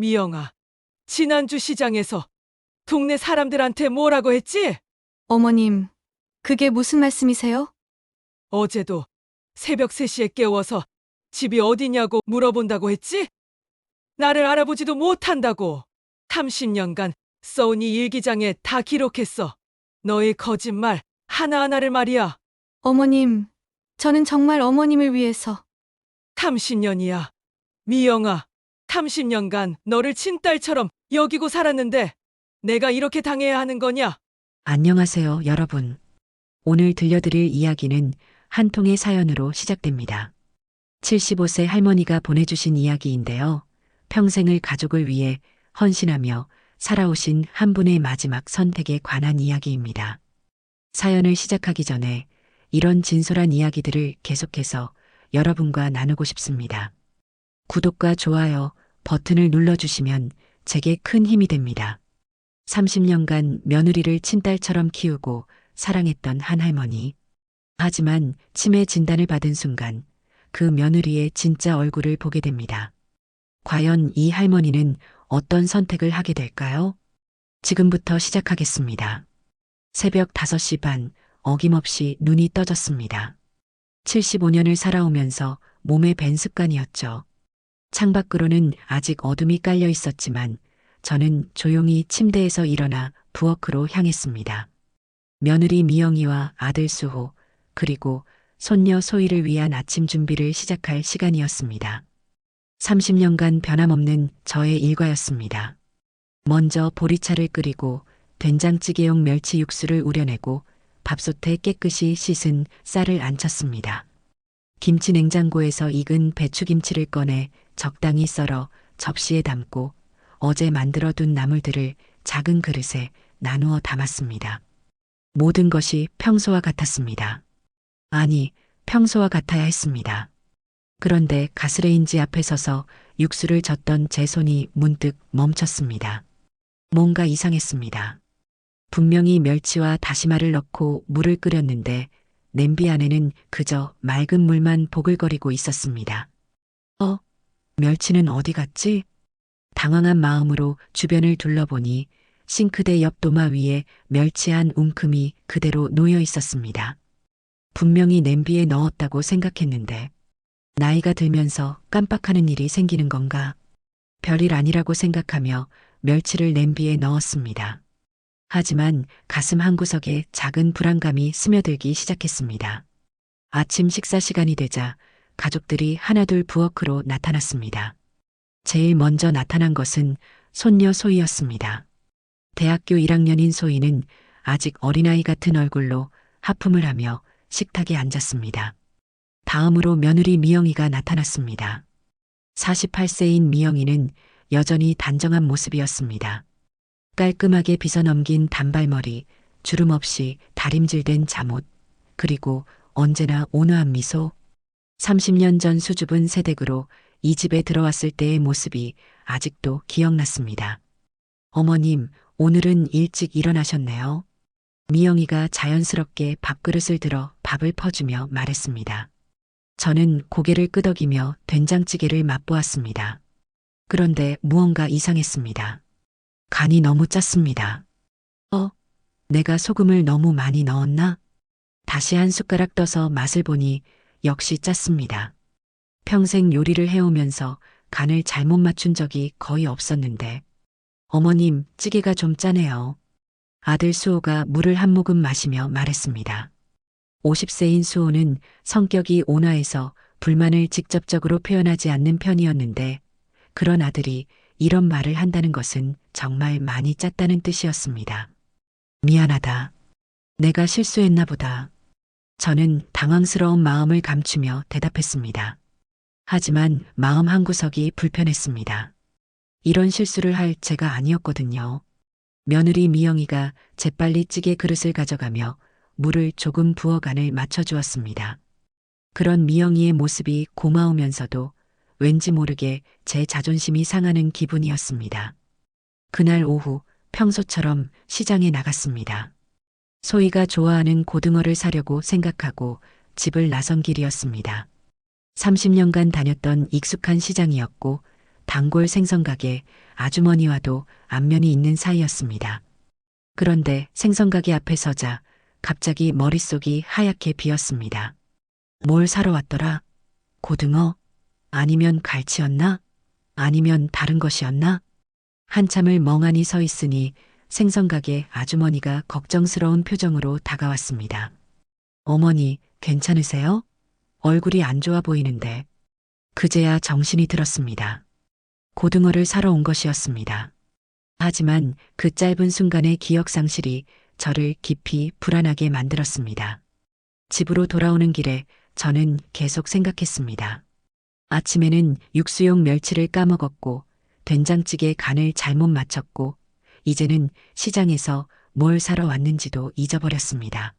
미영아, 지난주 시장에서 동네 사람들한테 뭐라고 했지? 어머님, 그게 무슨 말씀이세요? 어제도 새벽 3시에 깨워서 집이 어디냐고 물어본다고 했지? 나를 알아보지도 못한다고. 30년간 써온 이 일기장에 다 기록했어. 너의 거짓말 하나하나를 말이야. 어머님, 저는 정말 어머님을 위해서 30년이야. 미영아, 30년간 너를 친딸처럼 여기고 살았는데 내가 이렇게 당해야 하는 거냐? 안녕하세요, 여러분. 오늘 들려드릴 이야기는 한 통의 사연으로 시작됩니다. 75세 할머니가 보내주신 이야기인데요. 평생을 가족을 위해 헌신하며 살아오신 한 분의 마지막 선택에 관한 이야기입니다. 사연을 시작하기 전에 이런 진솔한 이야기들을 계속해서 여러분과 나누고 싶습니다. 구독과 좋아요 버튼을 눌러주시면 제게 큰 힘이 됩니다. 30년간 며느리를 친딸처럼 키우고 사랑했던 한 할머니. 하지만 치매 진단을 받은 순간 그 며느리의 진짜 얼굴을 보게 됩니다. 과연 이 할머니는 어떤 선택을 하게 될까요? 지금부터 시작하겠습니다. 새벽 5시 반, 어김없이 눈이 떠졌습니다. 75년을 살아오면서 몸에 밴 습관이었죠. 창밖으로는 아직 어둠이 깔려 있었지만 저는 조용히 침대에서 일어나 부엌으로 향했습니다. 며느리 미영이와 아들 수호, 그리고 손녀 소희를 위한 아침 준비를 시작할 시간이었습니다. 30년간 변함없는 저의 일과였습니다. 먼저 보리차를 끓이고 된장찌개용 멸치 육수를 우려내고 밥솥에 깨끗이 씻은 쌀을 안쳤습니다. 김치 냉장고에서 익은 배추김치를 꺼내 적당히 썰어 접시에 담고 어제 만들어둔 나물들을 작은 그릇에 나누어 담았습니다. 모든 것이 평소와 같았습니다. 아니, 평소와 같아야 했습니다. 그런데 가스레인지 앞에 서서 육수를 젓던 제 손이 문득 멈췄습니다. 뭔가 이상했습니다. 분명히 멸치와 다시마를 넣고 물을 끓였는데 냄비 안에는 그저 맑은 물만 보글거리고 있었습니다. 멸치는 어디 갔지? 당황한 마음으로 주변을 둘러보니 싱크대 옆 도마 위에 멸치 한 움큼이 그대로 놓여 있었습니다. 분명히 냄비에 넣었다고 생각했는데 나이가 들면서 깜빡하는 일이 생기는 건가? 별일 아니라고 생각하며 멸치를 냄비에 넣었습니다. 하지만 가슴 한구석에 작은 불안감이 스며들기 시작했습니다. 아침 식사 시간이 되자 가족들이 하나둘 부엌으로 나타났습니다. 제일 먼저 나타난 것은 손녀 소희였습니다. 대학교 1학년인 소희는 아직 어린아이 같은 얼굴로 하품을 하며 식탁에 앉았습니다. 다음으로 며느리 미영이가 나타났습니다. 48세인 미영이는 여전히 단정한 모습이었습니다. 깔끔하게 빗어넘긴 단발머리, 주름 없이 다림질된 잠옷, 그리고 언제나 온화한 미소. 30년 전 수줍은 새댁으로 이 집에 들어왔을 때의 모습이 아직도 기억났습니다. 어머님, 오늘은 일찍 일어나셨네요. 미영이가 자연스럽게 밥그릇을 들어 밥을 퍼주며 말했습니다. 저는 고개를 끄덕이며 된장찌개를 맛보았습니다. 그런데 무언가 이상했습니다. 간이 너무 짰습니다. 내가 소금을 너무 많이 넣었나? 다시 한 숟가락 떠서 맛을 보니 역시 짰습니다. 평생 요리를 해오면서 간을 잘못 맞춘 적이 거의 없었는데 어머님, 찌개가 좀 짜네요. 아들 수호가 물을 한 모금 마시며 말했습니다. 50세인 수호는 성격이 온화해서 불만을 직접적으로 표현하지 않는 편이었는데 그런 아들이 이런 말을 한다는 것은 정말 많이 짰다는 뜻이었습니다. 미안하다. 내가 실수했나 보다. 저는 당황스러운 마음을 감추며 대답했습니다. 하지만 마음 한구석이 불편했습니다. 이런 실수를 할 제가 아니었거든요. 며느리 미영이가 재빨리 찌개 그릇을 가져가며 물을 조금 부어 간을 맞춰주었습니다. 그런 미영이의 모습이 고마우면서도 왠지 모르게 제 자존심이 상하는 기분이었습니다. 그날 오후 평소처럼 시장에 나갔습니다. 소희가 좋아하는 고등어를 사려고 생각하고 집을 나선 길이었습니다. 30년간 다녔던 익숙한 시장이었고 단골 생선가게 아주머니와도 안면이 있는 사이였습니다. 그런데 생선가게 앞에 서자 갑자기 머릿속이 하얗게 비었습니다. 뭘 사러 왔더라? 고등어? 아니면 갈치였나? 아니면 다른 것이었나? 한참을 멍하니 서 있으니 생선가게 아주머니가 걱정스러운 표정으로 다가왔습니다. 어머니, 괜찮으세요? 얼굴이 안 좋아 보이는데. 그제야 정신이 들었습니다. 고등어를 사러 온 것이었습니다. 하지만 그 짧은 순간의 기억 상실이 저를 깊이 불안하게 만들었습니다. 집으로 돌아오는 길에 저는 계속 생각했습니다. 아침에는 육수용 멸치를 까먹었고 된장찌개 간을 잘못 맞췄고 이제는 시장에서 뭘 사러 왔는지도 잊어버렸습니다.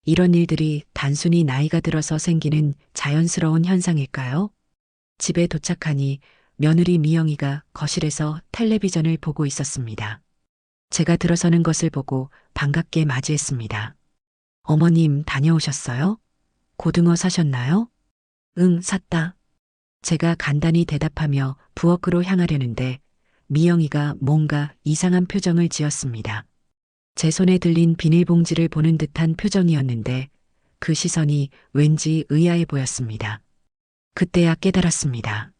이런 일들이 단순히 나이가 들어서 생기는 자연스러운 현상일까요? 집에 도착하니 며느리 미영이가 거실에서 텔레비전을 보고 있었습니다. 제가 들어서는 것을 보고 반갑게 맞이했습니다. 어머님 다녀오셨어요? 고등어 사셨나요? 응, 샀다. 제가 간단히 대답하며 부엌으로 향하려는데 미영이가 뭔가 이상한 표정을 지었습니다. 제 손에 들린 비닐봉지를 보는 듯한 표정이었는데 그 시선이 왠지 의아해 보였습니다. 그때야 깨달았습니다.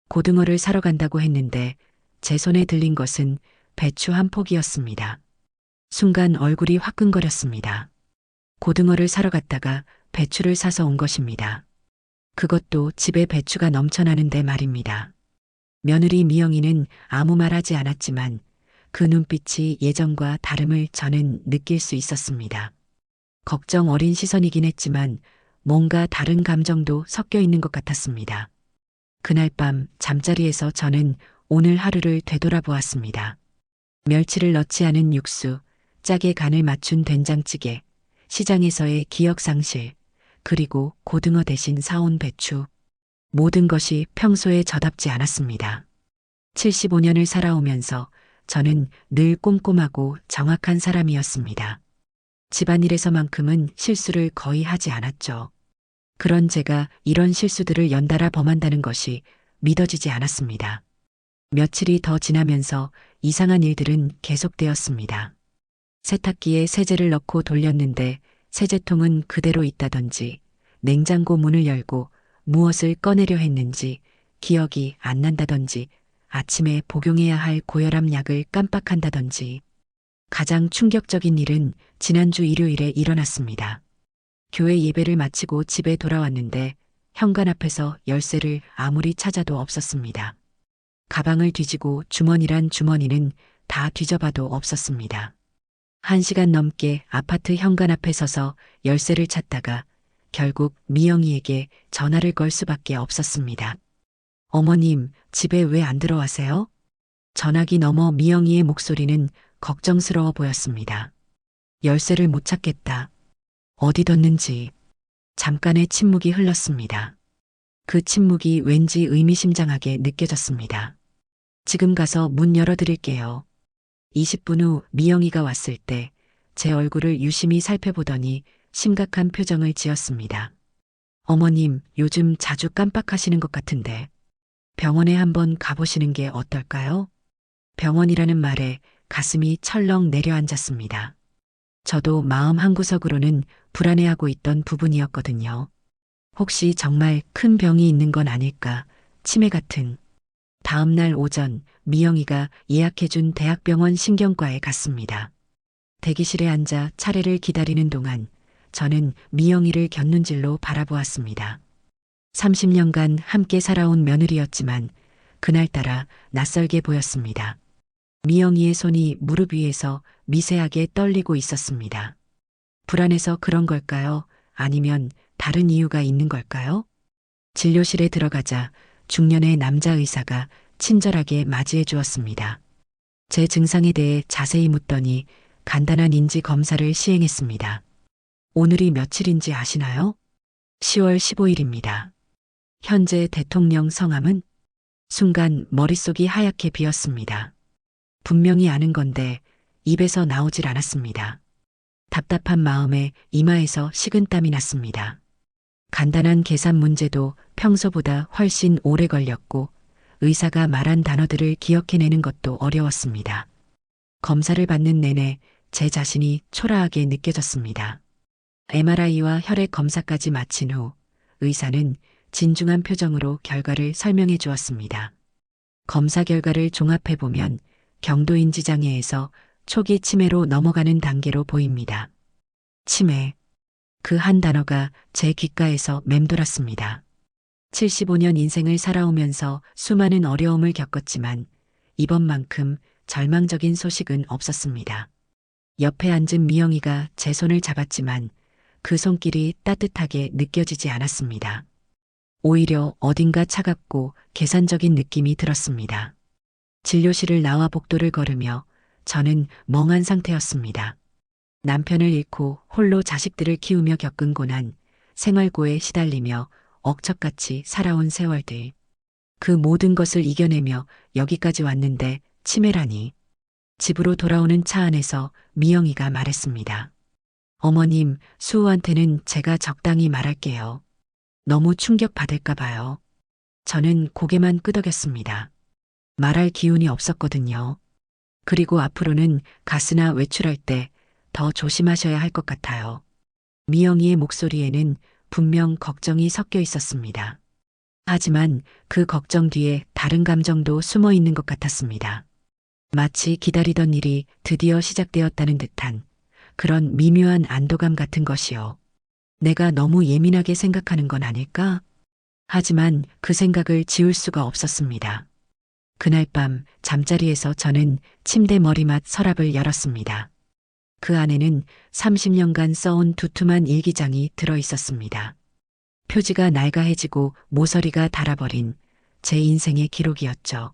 고등어를 사러 간다고 했는데 제 손에 들린 것은 배추 한 포기였습니다. 순간 얼굴이 화끈거렸습니다. 고등어를 사러 갔다가 배추를 사서 온 것입니다. 그것도 집에 배추가 넘쳐나는데 말입니다. 며느리 미영이는 아무 말 하지 않았지만 그 눈빛이 예전과 다름을 저는 느낄 수 있었습니다. 걱정 어린 시선이긴 했지만 뭔가 다른 감정도 섞여 있는 것 같았습니다. 그날 밤 잠자리에서 저는 오늘 하루를 되돌아보았습니다. 멸치를 넣지 않은 육수, 짜게 간을 맞춘 된장찌개, 시장에서의 기억 상실, 그리고 고등어 대신 사온 배추. 모든 것이 평소에 저답지 않았습니다. 75년을 살아오면서 저는 늘 꼼꼼하고 정확한 사람이었습니다. 집안일에서만큼은 실수를 거의 하지 않았죠. 그런 제가 이런 실수들을 연달아 범한다는 것이 믿어지지 않았습니다. 며칠이 더 지나면서 이상한 일들은 계속되었습니다. 세탁기에 세제를 넣고 돌렸는데 세제통은 그대로 있다던지 냉장고 문을 열고 무엇을 꺼내려 했는지 기억이 안 난다던지 아침에 복용해야 할 고혈압 약을 깜빡한다던지 가장 충격적인 일은 지난주 일요일에 일어났습니다. 교회 예배를 마치고 집에 돌아왔는데 현관 앞에서 열쇠를 아무리 찾아도 없었습니다. 가방을 뒤지고 주머니란 주머니는 다 뒤져봐도 없었습니다. 1시간 넘게 아파트 현관 앞에 서서 열쇠를 찾다가 결국 미영이에게 전화를 걸 수밖에 없었습니다. 어머님, 집에 왜 안 들어와세요? 전화기 너머 미영이의 목소리는 걱정스러워 보였습니다. 열쇠를 못 찾겠다. 어디 뒀는지. 잠깐의 침묵이 흘렀습니다. 그 침묵이 왠지 의미심장하게 느껴졌습니다. 지금 가서 문 열어드릴게요. 20분 후 미영이가 왔을 때 제 얼굴을 유심히 살펴보더니 심각한 표정을 지었습니다. 어머님, 요즘 자주 깜빡하시는 것 같은데 병원에 한번 가보시는 게 어떨까요? 병원이라는 말에 가슴이 철렁 내려앉았습니다. 저도 마음 한구석으로는 불안해하고 있던 부분이었거든요. 혹시 정말 큰 병이 있는 건 아닐까, 치매 같은. 다음 날 오전 미영이가 예약해준 대학병원 신경과에 갔습니다. 대기실에 앉아 차례를 기다리는 동안 저는 미영이를 곁눈질로 바라보았습니다. 30년간 함께 살아온 며느리였지만 그날따라 낯설게 보였습니다. 미영이의 손이 무릎 위에서 미세하게 떨리고 있었습니다. 불안해서 그런 걸까요? 아니면 다른 이유가 있는 걸까요? 진료실에 들어가자 중년의 남자 의사가 친절하게 맞이해 주었습니다. 제 증상에 대해 자세히 묻더니 간단한 인지 검사를 시행했습니다. 오늘이 며칠인지 아시나요? 10월 15일입니다. 현재 대통령 성함은? 순간 머릿속이 하얗게 비었습니다. 분명히 아는 건데 입에서 나오질 않았습니다. 답답한 마음에 이마에서 식은땀이 났습니다. 간단한 계산 문제도 평소보다 훨씬 오래 걸렸고 의사가 말한 단어들을 기억해내는 것도 어려웠습니다. 검사를 받는 내내 제 자신이 초라하게 느껴졌습니다. MRI와 혈액 검사까지 마친 후 의사는 진중한 표정으로 결과를 설명해 주었습니다. 검사 결과를 종합해보면 경도인지 장애에서 초기 치매로 넘어가는 단계로 보입니다. 치매. 그 한 단어가 제 귓가에서 맴돌았습니다. 75년 인생을 살아오면서 수많은 어려움을 겪었지만 이번만큼 절망적인 소식은 없었습니다. 옆에 앉은 미영이가 제 손을 잡았지만 그 손길이 따뜻하게 느껴지지 않았습니다. 오히려 어딘가 차갑고 계산적인 느낌이 들었습니다. 진료실을 나와 복도를 걸으며 저는 멍한 상태였습니다. 남편을 잃고 홀로 자식들을 키우며 겪은 고난, 생활고에 시달리며 억척같이 살아온 세월들. 그 모든 것을 이겨내며 여기까지 왔는데 치매라니. 집으로 돌아오는 차 안에서 미영이가 말했습니다. 어머님, 수호한테는 제가 적당히 말할게요. 너무 충격받을까 봐요. 저는 고개만 끄덕였습니다. 말할 기운이 없었거든요. 그리고 앞으로는 가스나 외출할 때 더 조심하셔야 할 것 같아요. 미영이의 목소리에는 분명 걱정이 섞여 있었습니다. 하지만 그 걱정 뒤에 다른 감정도 숨어 있는 것 같았습니다. 마치 기다리던 일이 드디어 시작되었다는 듯한 그런 미묘한 안도감 같은 것이요. 내가 너무 예민하게 생각하는 건 아닐까? 하지만 그 생각을 지울 수가 없었습니다. 그날 밤 잠자리에서 저는 침대 머리맡 서랍을 열었습니다. 그 안에는 30년간 써온 두툼한 일기장이 들어 있었습니다. 표지가 낡아해지고 모서리가 닳아버린 제 인생의 기록이었죠.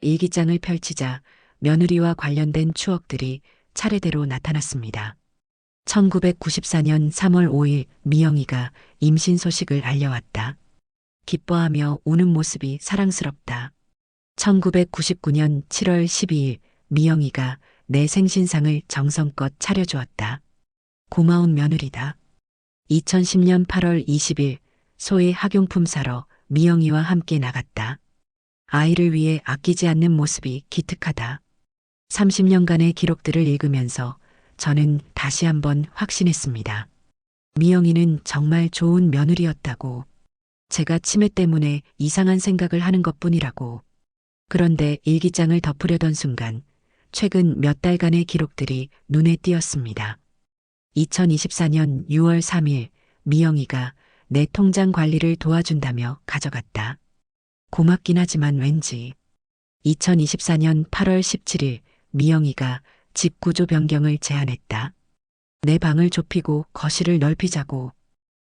일기장을 펼치자 며느리와 관련된 추억들이 차례대로 나타났습니다. 1994년 3월 5일 미영이가 임신 소식을 알려왔다. 기뻐하며 우는 모습이 사랑스럽다. 1999년 7월 12일 미영이가 내 생신상을 정성껏 차려주었다. 고마운 며느리다. 2010년 8월 20일 소의 학용품 사러 미영이와 함께 나갔다. 아이를 위해 아끼지 않는 모습이 기특하다. 30년간의 기록들을 읽으면서 저는 다시 한번 확신했습니다. 미영이는 정말 좋은 며느리였다고. 제가 치매 때문에 이상한 생각을 하는 것뿐이라고. 그런데 일기장을 덮으려던 순간 최근 몇 달간의 기록들이 눈에 띄었습니다. 2024년 6월 3일 미영이가 내 통장 관리를 도와준다며 가져갔다. 고맙긴 하지만 왠지. 2024년 8월 17일 미영이가 집 구조 변경을 제안했다. 내 방을 좁히고 거실을 넓히자고.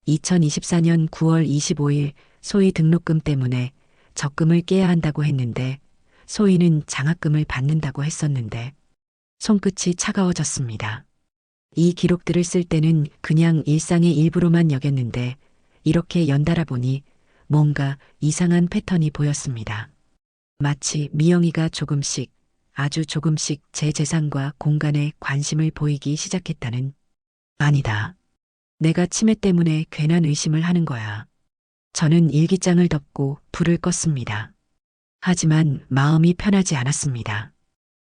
2024년 9월 25일 소희 등록금 때문에 적금을 깨야 한다고 했는데 소희는 장학금을 받는다고 했었는데 손끝이 차가워졌습니다. 이 기록들을 쓸 때는 그냥 일상의 일부로만 여겼는데 이렇게 연달아 보니 뭔가 이상한 패턴이 보였습니다. 마치 미영이가 조금씩 아주 조금씩 제 재산과 공간에 관심을 보이기 시작했다는. 아니다. 내가 치매 때문에 괜한 의심을 하는 거야. 저는 일기장을 덮고 불을 껐습니다. 하지만 마음이 편하지 않았습니다.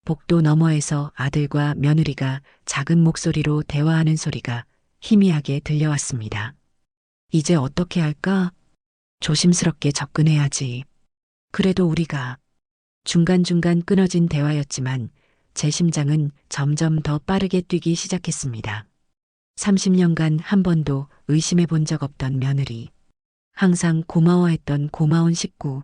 복도 너머에서 아들과 며느리가 작은 목소리로 대화하는 소리가 희미하게 들려왔습니다. 이제 어떻게 할까? 조심스럽게 접근해야지. 그래도 우리가. 중간중간 끊어진 대화였지만 제 심장은 점점 더 빠르게 뛰기 시작했습니다. 30년간 한 번도 의심해 본 적 없던 며느리. 항상 고마워했던 고마운 식구.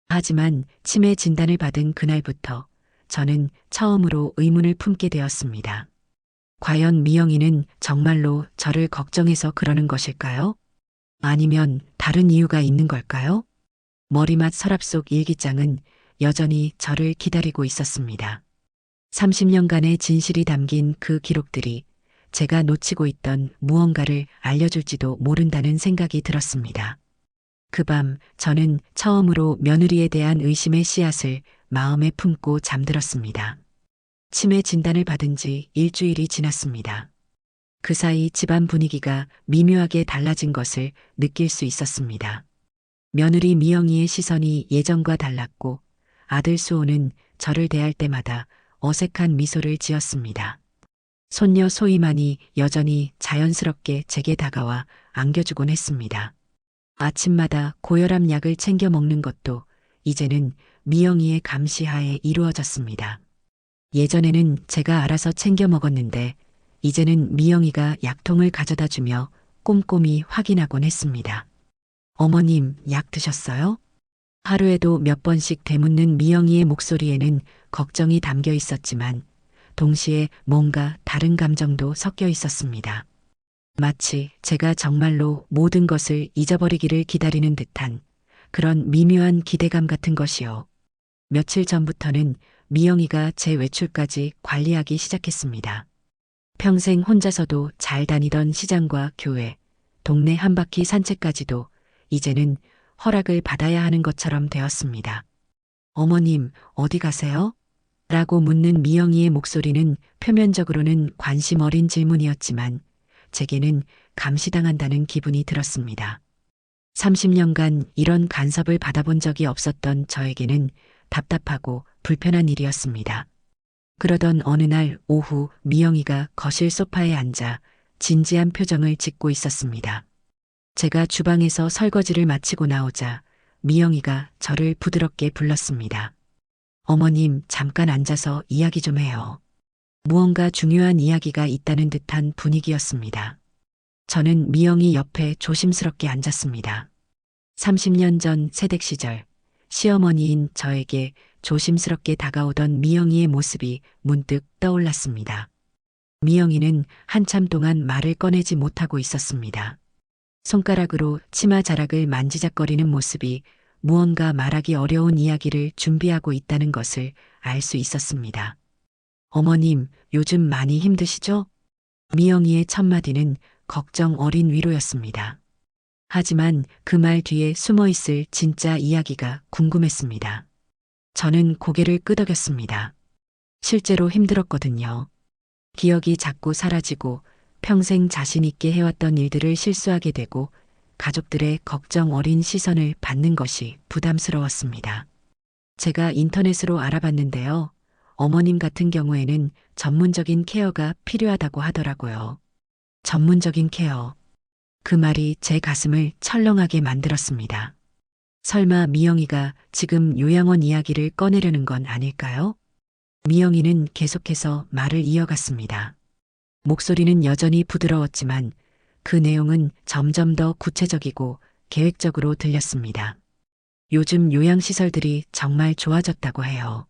하지만 치매 진단을 받은 그날부터 저는 처음으로 의문을 품게 되었습니다. 과연 미영이는 정말로 저를 걱정해서 그러는 것일까요? 아니면 다른 이유가 있는 걸까요? 머리맡 서랍 속 일기장은 여전히 저를 기다리고 있었습니다. 30년간의 진실이 담긴 그 기록들이 제가 놓치고 있던 무언가를 알려줄지도 모른다는 생각이 들었습니다. 그 밤 저는 처음으로 며느리에 대한 의심의 씨앗을 마음에 품고 잠들었습니다. 치매 진단을 받은 지 일주일이 지났습니다. 그 사이 집안 분위기가 미묘하게 달라진 것을 느낄 수 있었습니다. 며느리 미영이의 시선이 예전과 달랐고 아들 수호는 저를 대할 때마다 어색한 미소를 지었습니다. 손녀 소희만이 여전히 자연스럽게 제게 다가와 안겨주곤 했습니다. 아침마다 고혈압 약을 챙겨 먹는 것도 이제는 미영이의 감시하에 이루어졌습니다. 예전에는 제가 알아서 챙겨 먹었는데 이제는 미영이가 약통을 가져다 주며 꼼꼼히 확인하곤 했습니다. 어머님, 약 드셨어요? 하루에도 몇 번씩 되묻는 미영이의 목소리에는 걱정이 담겨 있었지만 동시에 뭔가 다른 감정도 섞여 있었습니다. 마치 제가 정말로 모든 것을 잊어버리기를 기다리는 듯한 그런 미묘한 기대감 같은 것이요. 며칠 전부터는 미영이가 제 외출까지 관리하기 시작했습니다. 평생 혼자서도 잘 다니던 시장과 교회, 동네 한 바퀴 산책까지도 이제는 허락을 받아야 하는 것처럼 되었습니다. 어머님, 어디 가세요? 라고 묻는 미영이의 목소리는 표면적으로는 관심 어린 질문이었지만 제게는 감시당한다는 기분이 들었습니다. 30년간 이런 간섭을 받아본 적이 없었던 저에게는 답답하고 불편한 일이었습니다. 그러던 어느 날 오후 미영이가 거실 소파에 앉아 진지한 표정을 짓고 있었습니다. 제가 주방에서 설거지를 마치고 나오자 미영이가 저를 부드럽게 불렀습니다. 어머님, 잠깐 앉아서 이야기 좀 해요. 무언가 중요한 이야기가 있다는 듯한 분위기였습니다. 저는 미영이 옆에 조심스럽게 앉았습니다. 30년 전 새댁 시절 시어머니인 저에게 조심스럽게 다가오던 미영이의 모습이 문득 떠올랐습니다. 미영이는 한참 동안 말을 꺼내지 못하고 있었습니다. 손가락으로 치마 자락을 만지작거리는 모습이 무언가 말하기 어려운 이야기를 준비하고 있다는 것을 알 수 있었습니다. 어머님, 요즘 많이 힘드시죠? 미영이의 첫마디는 걱정 어린 위로였습니다. 하지만 그 말 뒤에 숨어 있을 진짜 이야기가 궁금했습니다. 저는 고개를 끄덕였습니다. 실제로 힘들었거든요. 기억이 자꾸 사라지고 평생 자신 있게 해왔던 일들을 실수하게 되고 가족들의 걱정 어린 시선을 받는 것이 부담스러웠습니다. 제가 인터넷으로 알아봤는데요. 어머님 같은 경우에는 전문적인 케어가 필요하다고 하더라고요. 전문적인 케어. 그 말이 제 가슴을 철렁하게 만들었습니다. 설마 미영이가 지금 요양원 이야기를 꺼내려는 건 아닐까요? 미영이는 계속해서 말을 이어갔습니다. 목소리는 여전히 부드러웠지만 그 내용은 점점 더 구체적이고 계획적으로 들렸습니다. 요즘 요양시설들이 정말 좋아졌다고 해요.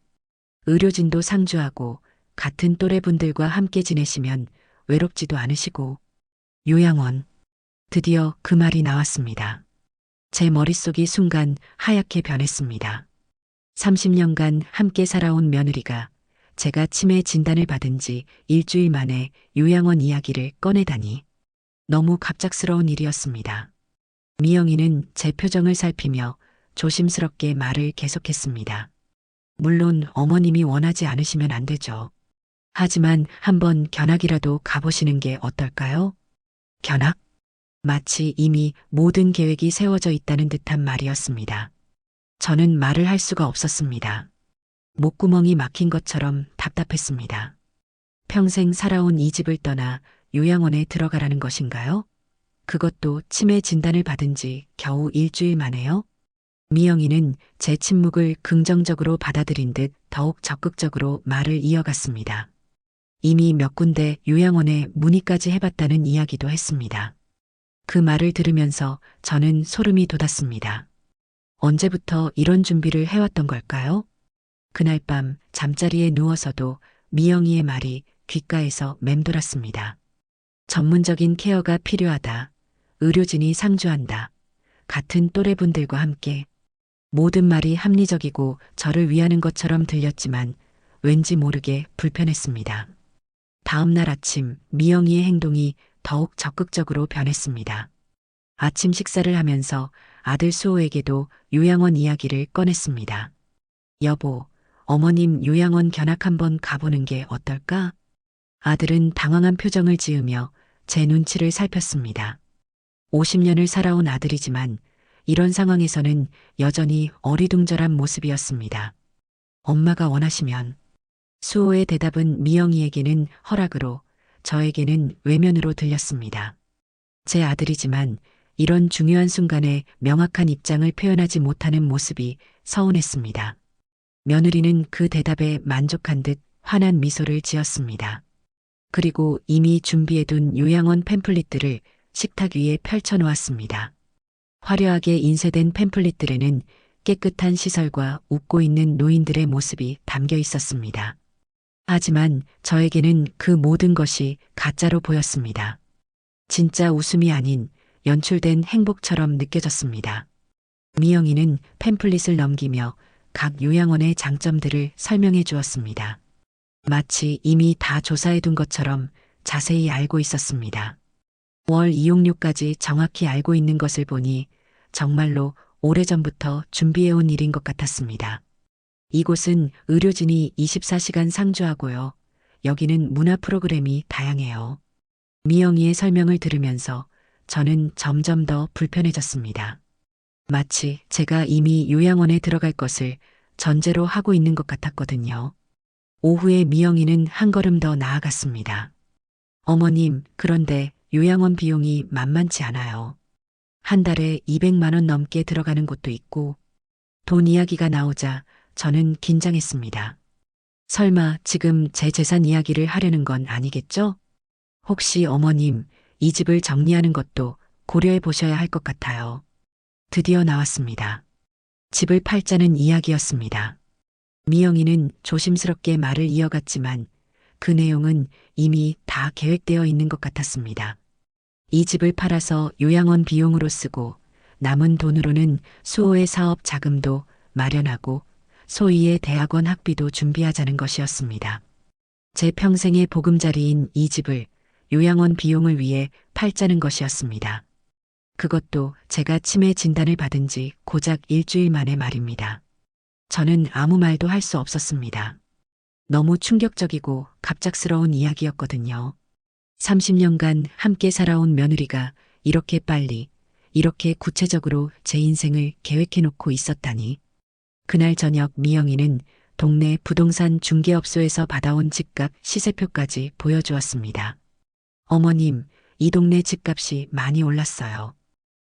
의료진도 상주하고 같은 또래분들과 함께 지내시면 외롭지도 않으시고 요양원. 드디어 그 말이 나왔습니다. 제 머릿속이 순간 하얗게 변했습니다. 30년간 함께 살아온 며느리가 제가 치매 진단을 받은 지 일주일 만에 요양원 이야기를 꺼내다니 너무 갑작스러운 일이었습니다. 미영이는 제 표정을 살피며 조심스럽게 말을 계속했습니다. 물론 어머님이 원하지 않으시면 안 되죠. 하지만 한번 견학이라도 가보시는 게 어떨까요? 견학? 마치 이미 모든 계획이 세워져 있다는 듯한 말이었습니다. 저는 말을 할 수가 없었습니다. 목구멍이 막힌 것처럼 답답했습니다. 평생 살아온 이 집을 떠나 요양원에 들어가라는 것인가요? 그것도 치매 진단을 받은 지 겨우 일주일 만에요? 미영이는 제 침묵을 긍정적으로 받아들인 듯 더욱 적극적으로 말을 이어갔습니다. 이미 몇 군데 요양원에 문의까지 해봤다는 이야기도 했습니다. 그 말을 들으면서 저는 소름이 돋았습니다. 언제부터 이런 준비를 해왔던 걸까요? 그날 밤 잠자리에 누워서도 미영이의 말이 귓가에서 맴돌았습니다. 전문적인 케어가 필요하다. 의료진이 상주한다. 같은 또래분들과 함께. 모든 말이 합리적이고 저를 위하는 것처럼 들렸지만 왠지 모르게 불편했습니다. 다음 날 아침 미영이의 행동이 더욱 적극적으로 변했습니다. 아침 식사를 하면서 아들 수호에게도 요양원 이야기를 꺼냈습니다. 여보, 어머님 요양원 견학 한번 가보는 게 어떨까? 아들은 당황한 표정을 지으며 제 눈치를 살폈습니다. 50년을 살아온 아들이지만 이런 상황에서는 여전히 어리둥절한 모습이었습니다. 엄마가 원하시면. 수호의 대답은 미영이에게는 허락으로, 저에게는 외면으로 들렸습니다. 제 아들이지만 이런 중요한 순간에 명확한 입장을 표현하지 못하는 모습이 서운했습니다. 며느리는 그 대답에 만족한 듯 환한 미소를 지었습니다. 그리고 이미 준비해둔 요양원 팸플릿들을 식탁 위에 펼쳐놓았습니다. 화려하게 인쇄된 팸플릿들에는 깨끗한 시설과 웃고 있는 노인들의 모습이 담겨 있었습니다. 하지만 저에게는 그 모든 것이 가짜로 보였습니다. 진짜 웃음이 아닌 연출된 행복처럼 느껴졌습니다. 미영이는 팸플릿을 넘기며 각 요양원의 장점들을 설명해 주었습니다. 마치 이미 다 조사해 둔 것처럼 자세히 알고 있었습니다. 월 이용료까지 정확히 알고 있는 것을 보니 정말로 오래전부터 준비해온 일인 것 같았습니다. 이곳은 의료진이 24시간 상주하고요. 여기는 문화 프로그램이 다양해요. 미영이의 설명을 들으면서 저는 점점 더 불편해졌습니다. 마치 제가 이미 요양원에 들어갈 것을 전제로 하고 있는 것 같았거든요. 오후에 미영이는 한 걸음 더 나아갔습니다. 어머님, 그런데 요양원 비용이 만만치 않아요. 한 달에 200만 원 넘게 들어가는 곳도 있고, 돈 이야기가 나오자 저는 긴장했습니다. 설마 지금 제 재산 이야기를 하려는 건 아니겠죠? 혹시 어머님, 이 집을 정리하는 것도 고려해 보셔야 할 것 같아요. 드디어 나왔습니다. 집을 팔자는 이야기였습니다. 미영이는 조심스럽게 말을 이어갔지만 그 내용은 이미 다 계획되어 있는 것 같았습니다. 이 집을 팔아서 요양원 비용으로 쓰고 남은 돈으로는 수호의 사업 자금도 마련하고 소희의 대학원 학비도 준비하자는 것이었습니다. 제 평생의 보금자리인 이 집을 요양원 비용을 위해 팔자는 것이었습니다. 그것도 제가 치매 진단을 받은 지 고작 일주일 만의 말입니다. 저는 아무 말도 할 수 없었습니다. 너무 충격적이고 갑작스러운 이야기였거든요. 30년간 함께 살아온 며느리가 이렇게 빨리, 이렇게 구체적으로 제 인생을 계획해놓고 있었다니. 그날 저녁 미영이는 동네 부동산 중개업소에서 받아온 집값 시세표까지 보여주었습니다. 어머님, 이 동네 집값이 많이 올랐어요.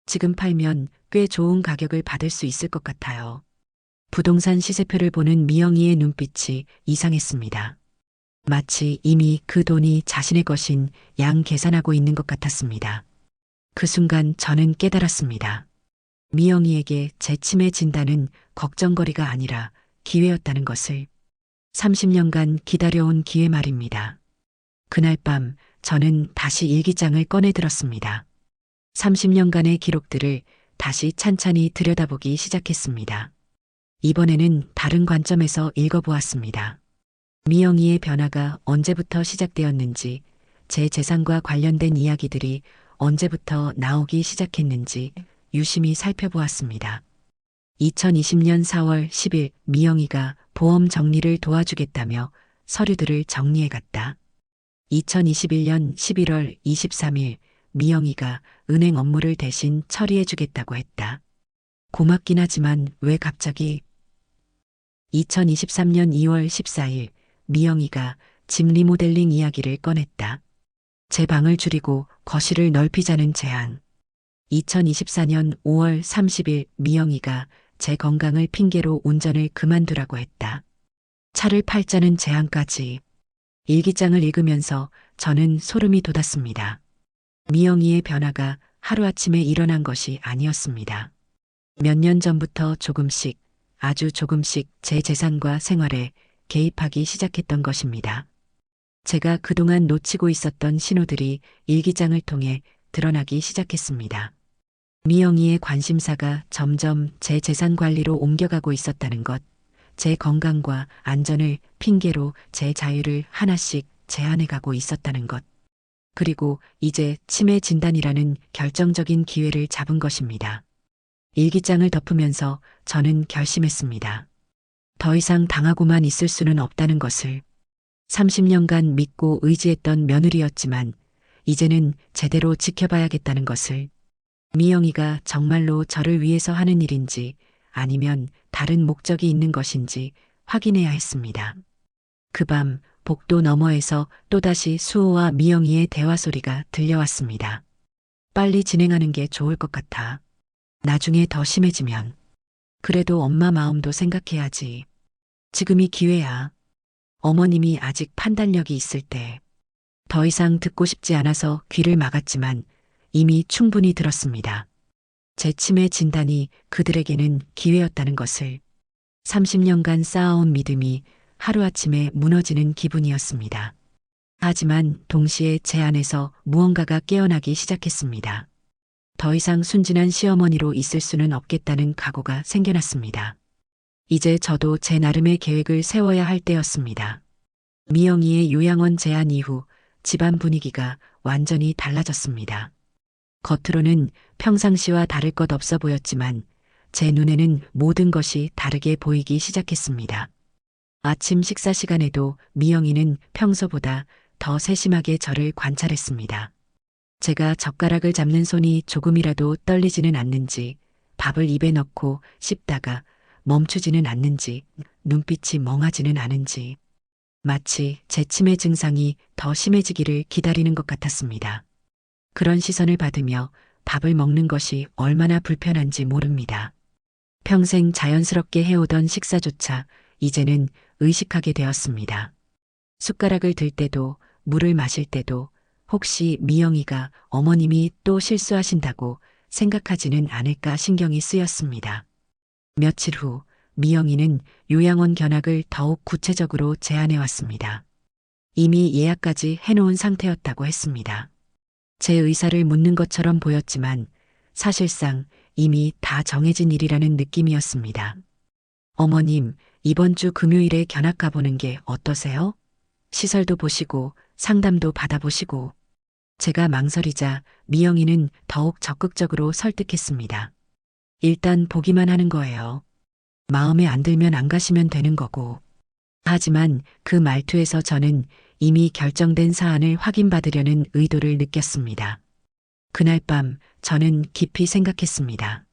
지금 팔면 꽤 좋은 가격을 받을 수 있을 것 같아요. 부동산 시세표를 보는 미영이의 눈빛이 이상했습니다. 마치 이미 그 돈이 자신의 것인 양 계산하고 있는 것 같았습니다. 그 순간 저는 깨달았습니다. 미영이에게 제 치매 진단은 걱정거리가 아니라 기회였다는 것을. 30년간 기다려온 기회 말입니다. 그날 밤 저는 다시 일기장을 꺼내 들었습니다. 30년간의 기록들을 다시 찬찬히 들여다보기 시작했습니다. 이번에는 다른 관점에서 읽어보았습니다. 미영이의 변화가 언제부터 시작되었는지, 제 재산과 관련된 이야기들이 언제부터 나오기 시작했는지 유심히 살펴보았습니다. 2020년 4월 10일 미영이가 보험 정리를 도와주겠다며 서류들을 정리해갔다. 2021년 11월 23일 미영이가 은행 업무를 대신 처리해주겠다고 했다. 고맙긴 하지만 왜 갑자기? 2023년 2월 14일 미영이가 집 리모델링 이야기를 꺼냈다. 제 방을 줄이고 거실을 넓히자는 제안. 2024년 5월 30일 미영이가 제 건강을 핑계로 운전을 그만두라고 했다. 차를 팔자는 제안까지. 일기장을 읽으면서 저는 소름이 돋았습니다. 미영이의 변화가 하루아침에 일어난 것이 아니었습니다. 몇 년 전부터 조금씩, 아주 조금씩 제 재산과 생활에 개입하기 시작했던 것입니다. 제가 그동안 놓치고 있었던 신호들이 일기장을 통해 드러나기 시작했습니다. 미영이의 관심사가 점점 제 재산 관리로 옮겨가고 있었다는 것, 제 건강과 안전을 핑계로 제 자유를 하나씩 제한해가고 있었다는 것, 그리고 이제 치매 진단이라는 결정적인 기회를 잡은 것입니다. 일기장을 덮으면서 저는 결심했습니다. 더 이상 당하고만 있을 수는 없다는 것을. 30년간 믿고 의지했던 며느리였지만 이제는 제대로 지켜봐야겠다는 것을. 미영이가 정말로 저를 위해서 하는 일인지 아니면 다른 목적이 있는 것인지 확인해야 했습니다. 그 밤 복도 너머에서 또다시 수호와 미영이의 대화 소리가 들려왔습니다. 빨리 진행하는 게 좋을 것 같아. 나중에 더 심해지면. 그래도 엄마 마음도 생각해야지. 지금이 기회야. 어머님이 아직 판단력이 있을 때. 더 이상 듣고 싶지 않아서 귀를 막았지만 이미 충분히 들었습니다. 제 치매 진단이 그들에게는 기회였다는 것을. 30년간 쌓아온 믿음이 하루아침에 무너지는 기분이었습니다. 하지만 동시에 제 안에서 무언가가 깨어나기 시작했습니다. 더 이상 순진한 시어머니로 있을 수는 없겠다는 각오가 생겨났습니다. 이제 저도 제 나름의 계획을 세워야 할 때였습니다. 미영이의 요양원 제안 이후 집안 분위기가 완전히 달라졌습니다. 겉으로는 평상시와 다를 것 없어 보였지만 제 눈에는 모든 것이 다르게 보이기 시작했습니다. 아침 식사 시간에도 미영이는 평소보다 더 세심하게 저를 관찰했습니다. 제가 젓가락을 잡는 손이 조금이라도 떨리지는 않는지, 밥을 입에 넣고 씹다가 멈추지는 않는지, 눈빛이 멍하지는 않은지, 마치 제 치매 증상이 더 심해지기를 기다리는 것 같았습니다. 그런 시선을 받으며 밥을 먹는 것이 얼마나 불편한지 모릅니다. 평생 자연스럽게 해오던 식사조차 이제는 의식하게 되었습니다. 숟가락을 들 때도 물을 마실 때도 혹시 미영이가 어머님이 또 실수하신다고 생각하지는 않을까 신경이 쓰였습니다. 며칠 후 미영이는 요양원 견학을 더욱 구체적으로 제안해 왔습니다. 이미 예약까지 해놓은 상태였다고 했습니다. 제 의사를 묻는 것처럼 보였지만 사실상 이미 다 정해진 일이라는 느낌이었습니다. 어머님, 이번 주 금요일에 견학 가보는 게 어떠세요? 시설도 보시고 상담도 받아보시고. 제가 망설이자 미영이는 더욱 적극적으로 설득했습니다. 일단 보기만 하는 거예요. 마음에 안 들면 안 가시면 되는 거고. 하지만 그 말투에서 저는 이미 결정된 사안을 확인받으려는 의도를 느꼈습니다. 그날 밤 저는 깊이 생각했습니다.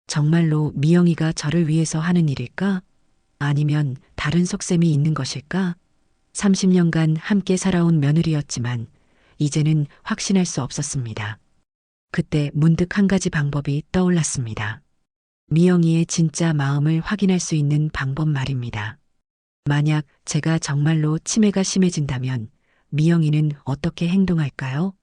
정말로 미영이가 저를 위해서 하는 일일까? 아니면 다른 속셈이 있는 것일까? 30년간 함께 살아온 며느리였지만 이제는 확신할 수 없었습니다. 그때 문득 한 가지 방법이 떠올랐습니다. 미영이의 진짜 마음을 확인할 수 있는 방법 말입니다. 만약 제가 정말로 치매가 심해진다면 미영이는 어떻게 행동할까요?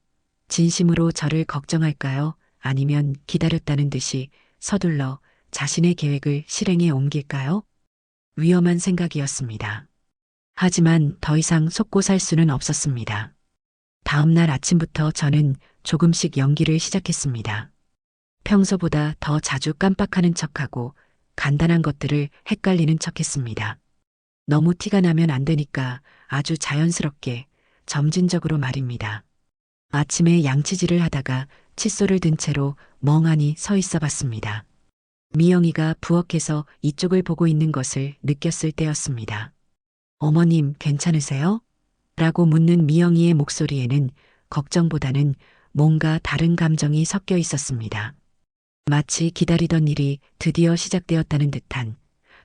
진심으로 저를 걱정할까요? 아니면 기다렸다는 듯이 서둘러 자신의 계획을 실행에 옮길까요? 위험한 생각이었습니다. 하지만 더 이상 속고 살 수는 없었습니다. 다음 날 아침부터 저는 조금씩 연기를 시작했습니다. 평소보다 더 자주 깜빡하는 척하고 간단한 것들을 헷갈리는 척했습니다. 너무 티가 나면 안 되니까 아주 자연스럽게 점진적으로 말입니다. 아침에 양치질을 하다가 칫솔을 든 채로 멍하니 서 있어 봤습니다. 미영이가 부엌에서 이쪽을 보고 있는 것을 느꼈을 때였습니다. 어머님 괜찮으세요? 라고 묻는 미영이의 목소리에는 걱정보다는 뭔가 다른 감정이 섞여 있었습니다. 마치 기다리던 일이 드디어 시작되었다는 듯한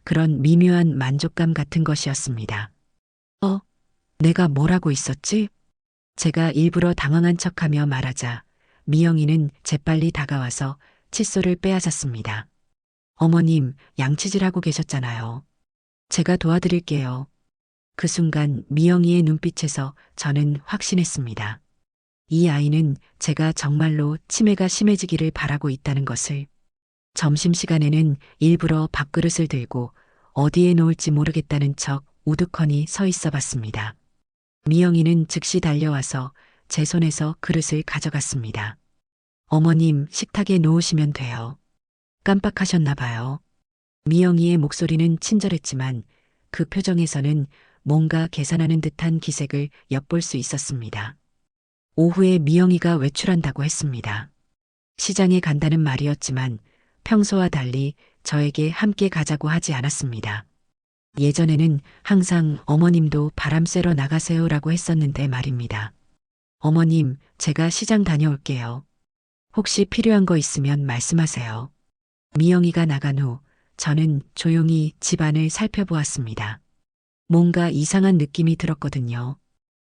그런 미묘한 만족감 같은 것이었습니다. 내가 뭐라고 있었지? 제가 일부러 당황한 척하며 말하자 미영이는 재빨리 다가와서 칫솔을 빼앗았습니다. 어머님, 양치질하고 계셨잖아요. 제가 도와드릴게요. 그 순간 미영이의 눈빛에서 저는 확신했습니다. 이 아이는 제가 정말로 치매가 심해지기를 바라고 있다는 것을. 점심시간에는 일부러 밥그릇을 들고 어디에 놓을지 모르겠다는 척 우두커니 서 있어 봤습니다. 미영이는 즉시 달려와서 제 손에서 그릇을 가져갔습니다. 어머님, 식탁에 놓으시면 돼요. 깜빡하셨나 봐요. 미영이의 목소리는 친절했지만 그 표정에서는 뭔가 계산하는 듯한 기색을 엿볼 수 있었습니다. 오후에 미영이가 외출한다고 했습니다. 시장에 간다는 말이었지만 평소와 달리 저에게 함께 가자고 하지 않았습니다. 예전에는 항상 어머님도 바람 쐬러 나가세요라고 했었는데 말입니다. 어머님, 제가 시장 다녀올게요. 혹시 필요한 거 있으면 말씀하세요. 미영이가 나간 후 저는 조용히 집안을 살펴보았습니다. 뭔가 이상한 느낌이 들었거든요.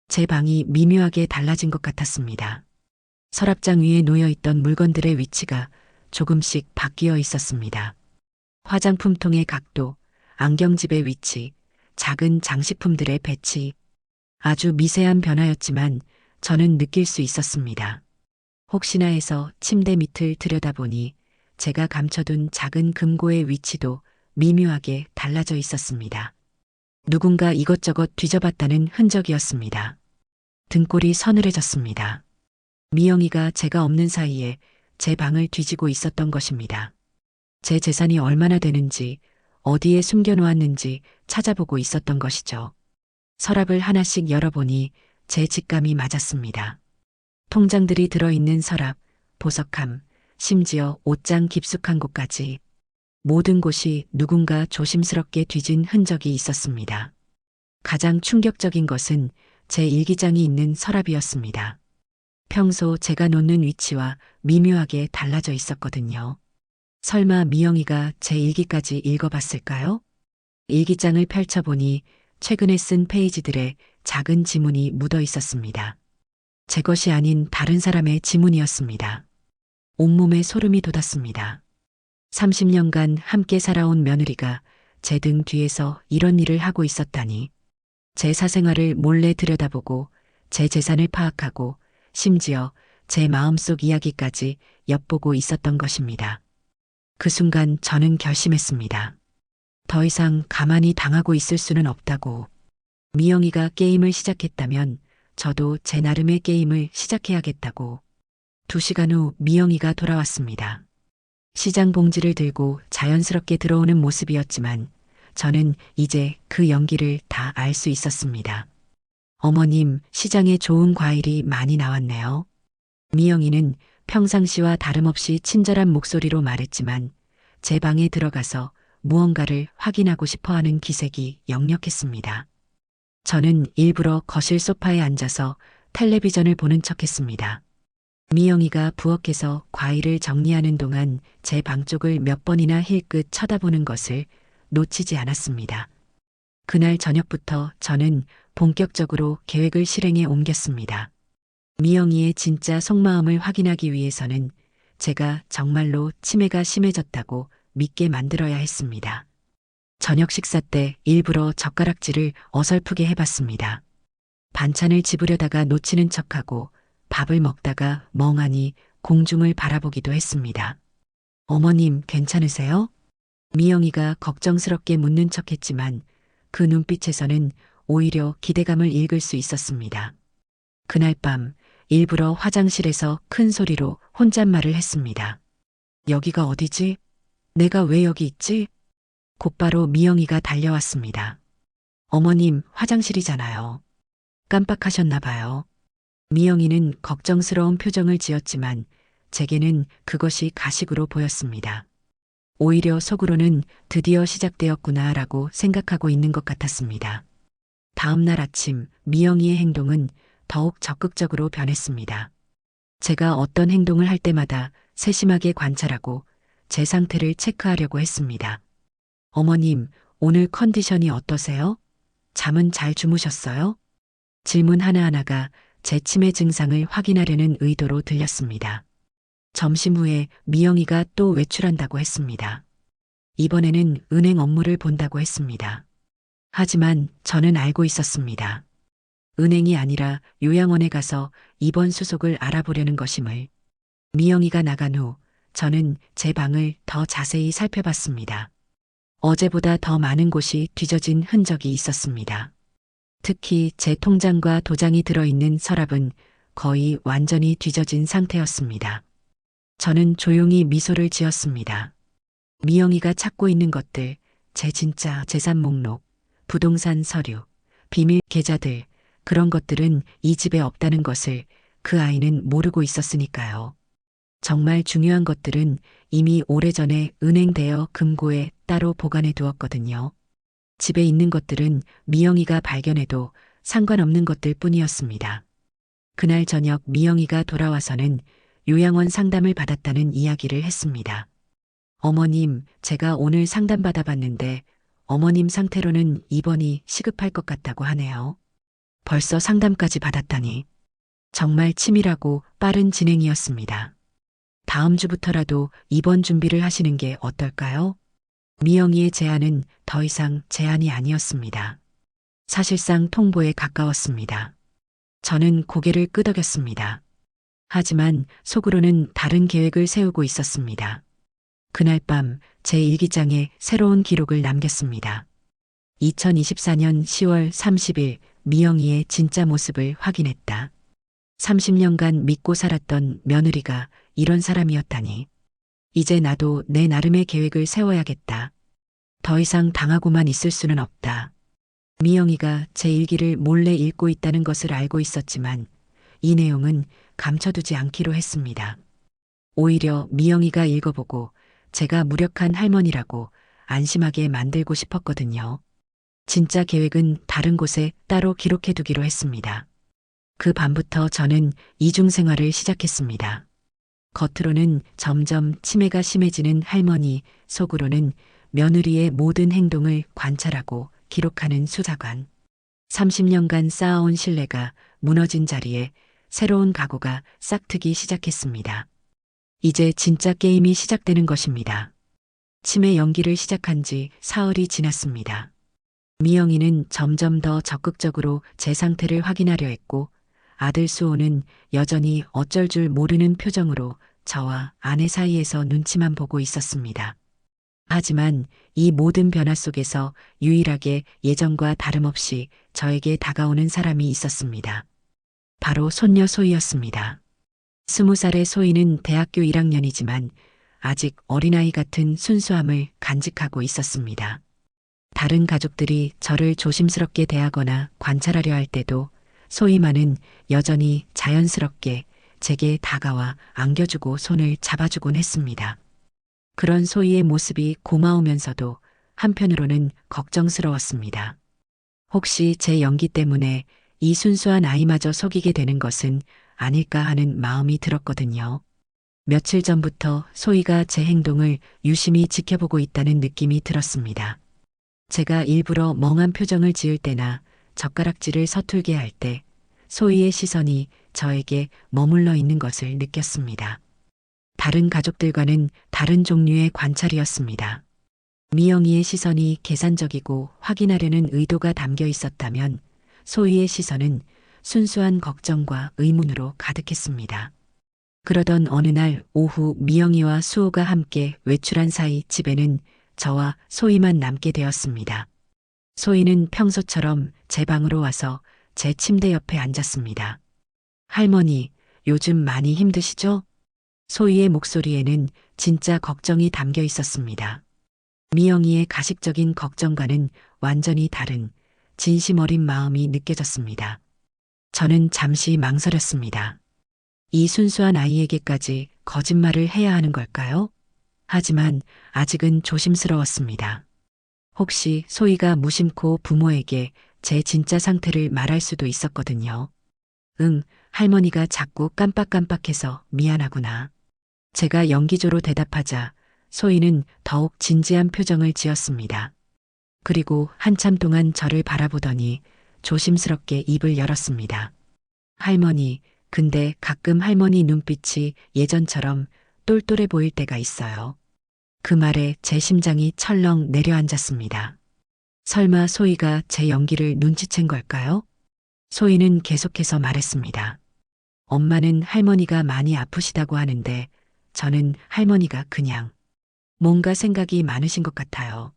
제 방이 미묘하게 달라진 것 같았습니다. 서랍장 위에 놓여있던 물건들의 위치가 조금씩 바뀌어 있었습니다. 화장품통의 각도, 안경집의 위치, 작은 장식품들의 배치. 아주 미세한 변화였지만 저는 느낄 수 있었습니다. 혹시나 해서 침대 밑을 들여다보니 제가 감춰둔 작은 금고의 위치도 미묘하게 달라져 있었습니다. 누군가 이것저것 뒤져봤다는 흔적이었습니다. 등골이 서늘해졌습니다. 미영이가 제가 없는 사이에 제 방을 뒤지고 있었던 것입니다. 제 재산이 얼마나 되는지, 어디에 숨겨놓았는지 찾아보고 있었던 것이죠. 서랍을 하나씩 열어보니 제 직감이 맞았습니다. 통장들이 들어있는 서랍, 보석함, 심지어 옷장 깊숙한 곳까지 모든 곳이 누군가 조심스럽게 뒤진 흔적이 있었습니다. 가장 충격적인 것은 제 일기장이 있는 서랍이었습니다. 평소 제가 놓는 위치와 미묘하게 달라져 있었거든요. 설마 미영이가 제 일기까지 읽어봤을까요? 일기장을 펼쳐보니 최근에 쓴 페이지들에 작은 지문이 묻어 있었습니다. 제 것이 아닌 다른 사람의 지문이었습니다. 온몸에 소름이 돋았습니다. 30년간 함께 살아온 며느리가 제 등 뒤에서 이런 일을 하고 있었다니. 제 사생활을 몰래 들여다보고 제 재산을 파악하고 심지어 제 마음속 이야기까지 엿보고 있었던 것입니다. 그 순간 저는 결심했습니다. 더 이상 가만히 당하고 있을 수는 없다고. 미영이가 게임을 시작했다면 저도 제 나름의 게임을 시작해야겠다고. 2시간 후 미영이가 돌아왔습니다. 시장 봉지를 들고 자연스럽게 들어오는 모습이었지만 저는 이제 그 연기를 다 알 수 있었습니다. 어머님, 시장에 좋은 과일이 많이 나왔네요. 미영이는 평상시와 다름없이 친절한 목소리로 말했지만 제 방에 들어가서 무언가를 확인하고 싶어 하는 기색이 역력했습니다. 저는 일부러 거실 소파에 앉아서 텔레비전을 보는 척했습니다. 미영이가 부엌에서 과일을 정리하는 동안 제 방 쪽을 몇 번이나 힐끗 쳐다보는 것을 놓치지 않았습니다. 그날 저녁부터 저는 본격적으로 계획을 실행에 옮겼습니다. 미영이의 진짜 속마음을 확인하기 위해서는 제가 정말로 치매가 심해졌다고 믿게 만들어야 했습니다. 저녁 식사 때 일부러 젓가락질을 어설프게 해봤습니다. 반찬을 집으려다가 놓치는 척하고 밥을 먹다가 멍하니 공중을 바라보기도 했습니다. 어머님, 괜찮으세요? 미영이가 걱정스럽게 묻는 척했지만 그 눈빛에서는 오히려 기대감을 읽을 수 있었습니다. 그날 밤 일부러 화장실에서 큰 소리로 혼잣말을 했습니다. 여기가 어디지? 내가 왜 여기 있지? 곧바로 미영이가 달려왔습니다. 어머님, 화장실이잖아요. 깜빡하셨나 봐요. 미영이는 걱정스러운 표정을 지었지만 제게는 그것이 가식으로 보였습니다. 오히려 속으로는 드디어 시작되었구나라고 생각하고 있는 것 같았습니다. 다음 날 아침 미영이의 행동은 더욱 적극적으로 변했습니다. 제가 어떤 행동을 할 때마다 세심하게 관찰하고 제 상태를 체크하려고 했습니다. 어머님, 오늘 컨디션이 어떠세요? 잠은 잘 주무셨어요? 질문 하나하나가 제 치매 증상을 확인하려는 의도로 들렸습니다. 점심 후에 미영이가 또 외출한다고 했습니다. 이번에는 은행 업무를 본다고 했습니다. 하지만 저는 알고 있었습니다. 은행이 아니라 요양원에 가서 입원 수속을 알아보려는 것임을. 미영이가 나간 후 저는 제 방을 더 자세히 살펴봤습니다. 어제보다 더 많은 곳이 뒤져진 흔적이 있었습니다. 특히 제 통장과 도장이 들어있는 서랍은 거의 완전히 뒤져진 상태였습니다. 저는 조용히 미소를 지었습니다. 미영이가 찾고 있는 것들, 제 진짜 재산 목록, 부동산 서류, 비밀 계좌들, 그런 것들은 이 집에 없다는 것을 그 아이는 모르고 있었으니까요. 정말 중요한 것들은 이미 오래전에 은행 대여 금고에 따로 보관해 두었거든요. 집에 있는 것들은 미영이가 발견해도 상관없는 것들 뿐이었습니다. 그날 저녁 미영이가 돌아와서는 요양원 상담을 받았다는 이야기를 했습니다. 어머님, 제가 오늘 상담 받아봤는데 어머님 상태로는 입원이 시급할 것 같다고 하네요. 벌써 상담까지 받았다니. 정말 치밀하고 빠른 진행이었습니다. 다음 주부터라도 입원 준비를 하시는 게 어떨까요? 미영이의 제안은 더 이상 제안이 아니었습니다. 사실상 통보에 가까웠습니다. 저는 고개를 끄덕였습니다. 하지만 속으로는 다른 계획을 세우고 있었습니다. 그날 밤 제 일기장에 새로운 기록을 남겼습니다. 2024년 10월 30일 미영이의 진짜 모습을 확인했다. 30년간 믿고 살았던 며느리가 이런 사람이었다니. 이제 나도 내 나름의 계획을 세워야겠다. 더 이상 당하고만 있을 수는 없다. 미영이가 제 일기를 몰래 읽고 있다는 것을 알고 있었지만 이 내용은 감춰두지 않기로 했습니다. 오히려 미영이가 읽어보고 제가 무력한 할머니라고 안심하게 만들고 싶었거든요. 진짜 계획은 다른 곳에 따로 기록해두기로 했습니다. 그 밤부터 저는 이중 생활을 시작했습니다. 겉으로는 점점 치매가 심해지는 할머니, 속으로는 며느리의 모든 행동을 관찰하고 기록하는 수사관. 30년간 쌓아온 신뢰가 무너진 자리에 새로운 각오가 싹트기 시작했습니다. 이제 진짜 게임이 시작되는 것입니다. 치매 연기를 시작한 지 사흘이 지났습니다. 미영이는 점점 더 적극적으로 제 상태를 확인하려 했고 아들 수호는 여전히 어쩔 줄 모르는 표정으로 저와 아내 사이에서 눈치만 보고 있었습니다. 하지만 이 모든 변화 속에서 유일하게 예전과 다름없이 저에게 다가오는 사람이 있었습니다. 바로 손녀 소희였습니다. 20살의 소희는 대학교 1학년이지만 아직 어린아이 같은 순수함을 간직하고 있었습니다. 다른 가족들이 저를 조심스럽게 대하거나 관찰하려 할 때도 소희만은 여전히 자연스럽게 제게 다가와 안겨주고 손을 잡아주곤 했습니다. 그런 소희의 모습이 고마우면서도 한편으로는 걱정스러웠습니다. 혹시 제 연기 때문에 이 순수한 아이마저 속이게 되는 것은 아닐까 하는 마음이 들었거든요. 며칠 전부터 소희가 제 행동을 유심히 지켜보고 있다는 느낌이 들었습니다. 제가 일부러 멍한 표정을 지을 때나 젓가락질을 서툴게 할 때 소희의 시선이 저에게 머물러 있는 것을 느꼈습니다. 다른 가족들과는 다른 종류의 관찰이었습니다. 미영이의 시선이 계산적이고 확인하려는 의도가 담겨 있었다면 소희의 시선은 순수한 걱정과 의문으로 가득했습니다. 그러던 어느 날 오후 미영이와 수호가 함께 외출한 사이 집에는 저와 소희만 남게 되었습니다. 소희는 평소처럼 제 방으로 와서 제 침대 옆에 앉았습니다. 할머니, 요즘 많이 힘드시죠? 소희의 목소리에는 진짜 걱정이 담겨 있었습니다. 미영이의 가식적인 걱정과는 완전히 다른 진심 어린 마음이 느껴졌습니다. 저는 잠시 망설였습니다. 이 순수한 아이에게까지 거짓말을 해야 하는 걸까요? 하지만 아직은 조심스러웠습니다. 혹시 소희가 무심코 부모에게 제 진짜 상태를 말할 수도 있었거든요. 할머니가 자꾸 깜빡깜빡해서 미안하구나. 제가 연기조로 대답하자 소희는 더욱 진지한 표정을 지었습니다. 그리고 한참 동안 저를 바라보더니 조심스럽게 입을 열었습니다. 할머니, 근데 가끔 할머니 눈빛이 예전처럼 똘똘해 보일 때가 있어요. 그 말에 제 심장이 철렁 내려앉았습니다. 설마 소희가 제 연기를 눈치챈 걸까요? 소희는 계속해서 말했습니다. 엄마는 할머니가 많이 아프시다고 하는데 저는 할머니가 그냥 뭔가 생각이 많으신 것 같아요.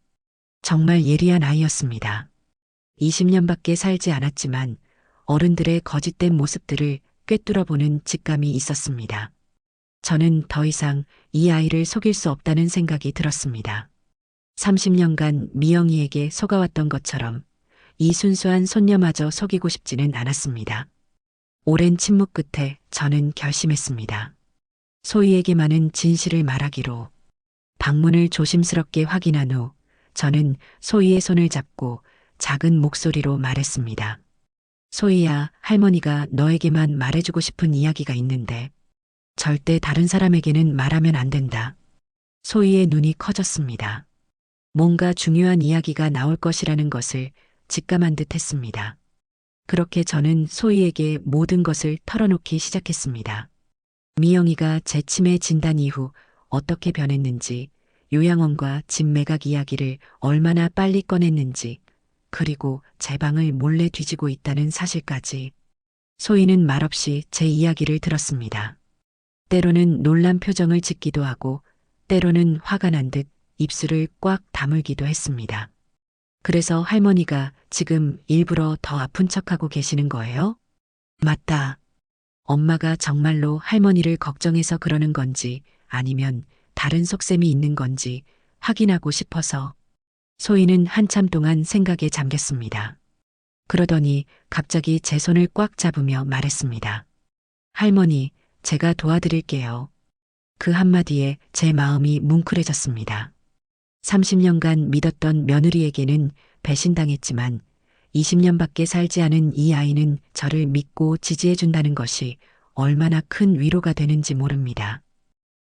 정말 예리한 아이였습니다. 20년밖에 살지 않았지만 어른들의 거짓된 모습들을 꿰뚫어보는 직감이 있었습니다. 저는 더 이상 이 아이를 속일 수 없다는 생각이 들었습니다. 30년간 미영이에게 속아왔던 것처럼 이 순수한 손녀마저 속이고 싶지는 않았습니다. 오랜 침묵 끝에 저는 결심했습니다. 소희에게만은 진실을 말하기로. 방문을 조심스럽게 확인한 후 저는 소희의 손을 잡고 작은 목소리로 말했습니다. 소희야, 할머니가 너에게만 말해주고 싶은 이야기가 있는데 절대 다른 사람에게는 말하면 안 된다. 소희의 눈이 커졌습니다. 뭔가 중요한 이야기가 나올 것이라는 것을 직감한 듯 했습니다. 그렇게 저는 소희에게 모든 것을 털어놓기 시작했습니다. 미영이가 제 치매 진단 이후 어떻게 변했는지, 요양원과 집 매각 이야기를 얼마나 빨리 꺼냈는지, 그리고 제 방을 몰래 뒤지고 있다는 사실까지. 소희는 말없이 제 이야기를 들었습니다. 때로는 놀란 표정을 짓기도 하고, 때로는 화가 난 듯 입술을 꽉 다물기도 했습니다. 그래서 할머니가 지금 일부러 더 아픈 척하고 계시는 거예요? 맞다. 엄마가 정말로 할머니를 걱정해서 그러는 건지 아니면 다른 속셈이 있는 건지 확인하고 싶어서. 소희는 한참 동안 생각에 잠겼습니다. 그러더니 갑자기 제 손을 꽉 잡으며 말했습니다. 할머니, 제가 도와드릴게요. 그 한마디에 제 마음이 뭉클해졌습니다. 30년간 믿었던 며느리에게는 배신당했지만 20년밖에 살지 않은 이 아이는 저를 믿고 지지해준다는 것이 얼마나 큰 위로가 되는지 모릅니다.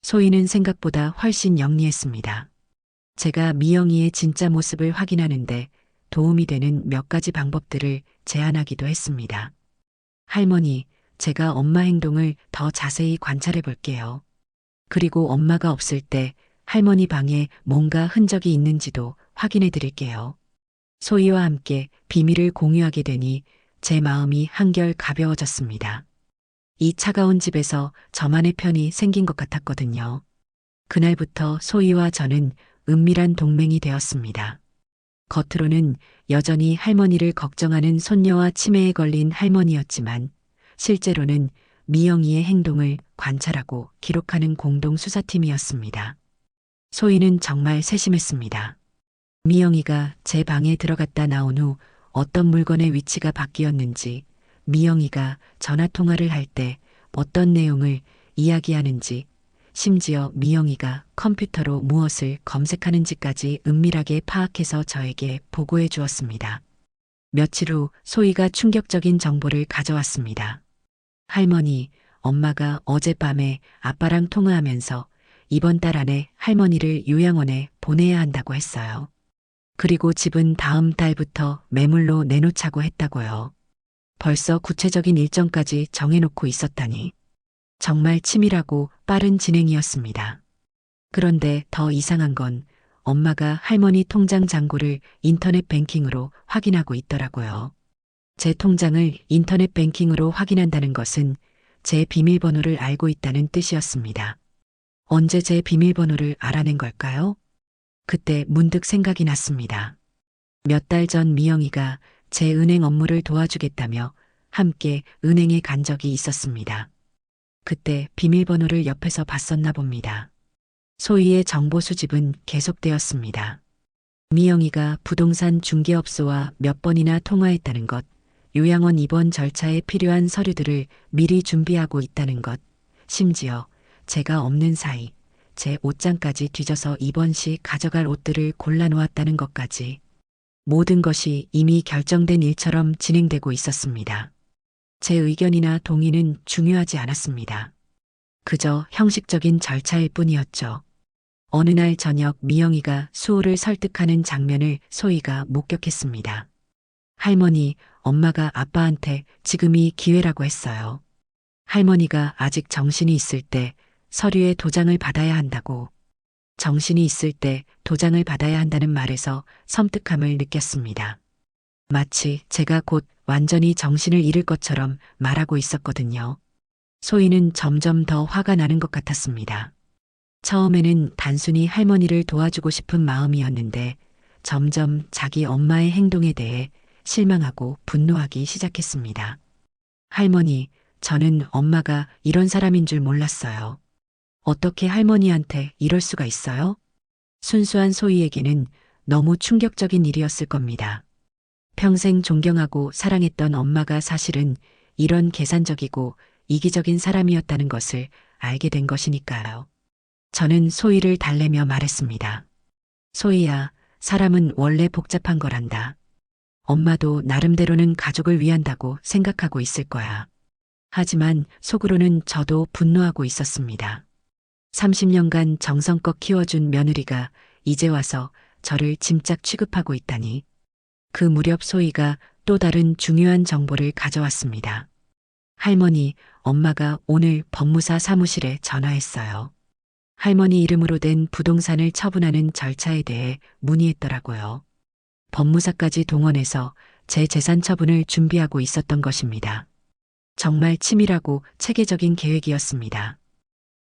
소희는 생각보다 훨씬 영리했습니다. 제가 미영이의 진짜 모습을 확인하는데 도움이 되는 몇 가지 방법들을 제안하기도 했습니다. 할머니, 제가 엄마 행동을 더 자세히 관찰해 볼게요. 그리고 엄마가 없을 때 할머니 방에 뭔가 흔적이 있는지도 확인해 드릴게요. 소희와 함께 비밀을 공유하게 되니 제 마음이 한결 가벼워졌습니다. 이 차가운 집에서 저만의 편이 생긴 것 같았거든요. 그날부터 소희와 저는 은밀한 동맹이 되었습니다. 겉으로는 여전히 할머니를 걱정하는 손녀와 치매에 걸린 할머니였지만 실제로는 미영이의 행동을 관찰하고 기록하는 공동 수사팀이었습니다. 소희는 정말 세심했습니다. 미영이가 제 방에 들어갔다 나온 후 어떤 물건의 위치가 바뀌었는지, 미영이가 전화 통화를 할 때 어떤 내용을 이야기하는지, 심지어 미영이가 컴퓨터로 무엇을 검색하는지까지 은밀하게 파악해서 저에게 보고해 주었습니다. 며칠 후 소희가 충격적인 정보를 가져왔습니다. 할머니, 엄마가 어젯밤에 아빠랑 통화하면서 이번 달 안에 할머니를 요양원에 보내야 한다고 했어요. 그리고 집은 다음 달부터 매물로 내놓자고 했다고요. 벌써 구체적인 일정까지 정해놓고 있었다니. 정말 치밀하고 빠른 진행이었습니다. 그런데 더 이상한 건 엄마가 할머니 통장 잔고를 인터넷 뱅킹으로 확인하고 있더라고요. 제 통장을 인터넷 뱅킹으로 확인한다는 것은 제 비밀번호를 알고 있다는 뜻이었습니다. 언제 제 비밀번호를 알아낸 걸까요? 그때 문득 생각이 났습니다. 몇 달 전 미영이가 제 은행 업무를 도와주겠다며 함께 은행에 간 적이 있었습니다. 그때 비밀번호를 옆에서 봤었나 봅니다. 소희의 정보 수집은 계속되었습니다. 미영이가 부동산 중개업소와 몇 번이나 통화했다는 것, 요양원 입원 절차에 필요한 서류들을 미리 준비하고 있다는 것, 심지어 제가 없는 사이 제 옷장까지 뒤져서 입원 시 가져갈 옷들을 골라놓았다는 것까지 모든 것이 이미 결정된 일처럼 진행되고 있었습니다. 제 의견이나 동의는 중요하지 않았습니다. 그저 형식적인 절차일 뿐이었죠. 어느 날 저녁 미영이가 수호를 설득하는 장면을 소희가 목격했습니다. 할머니, 엄마가 아빠한테 지금이 기회라고 했어요. 할머니가 아직 정신이 있을 때 서류에 도장을 받아야 한다고. 정신이 있을 때 도장을 받아야 한다는 말에서 섬뜩함을 느꼈습니다. 마치 제가 곧 완전히 정신을 잃을 것처럼 말하고 있었거든요. 소희는 점점 더 화가 나는 것 같았습니다. 처음에는 단순히 할머니를 도와주고 싶은 마음이었는데 점점 자기 엄마의 행동에 대해 실망하고 분노하기 시작했습니다. 할머니, 저는 엄마가 이런 사람인 줄 몰랐어요. 어떻게 할머니한테 이럴 수가 있어요? 순수한 소희에게는 너무 충격적인 일이었을 겁니다. 평생 존경하고 사랑했던 엄마가 사실은 이런 계산적이고 이기적인 사람이었다는 것을 알게 된 것이니까요. 저는 소희를 달래며 말했습니다. 소희야, 사람은 원래 복잡한 거란다. 엄마도 나름대로는 가족을 위한다고 생각하고 있을 거야. 하지만 속으로는 저도 분노하고 있었습니다. 30년간 정성껏 키워준 며느리가 이제 와서 저를 짐짝 취급하고 있다니. 그 무렵 소희가 또 다른 중요한 정보를 가져왔습니다. 할머니, 엄마가 오늘 법무사 사무실에 전화했어요. 할머니 이름으로 된 부동산을 처분하는 절차에 대해 문의했더라고요. 법무사까지 동원해서 제 재산 처분을 준비하고 있었던 것입니다. 정말 치밀하고 체계적인 계획이었습니다.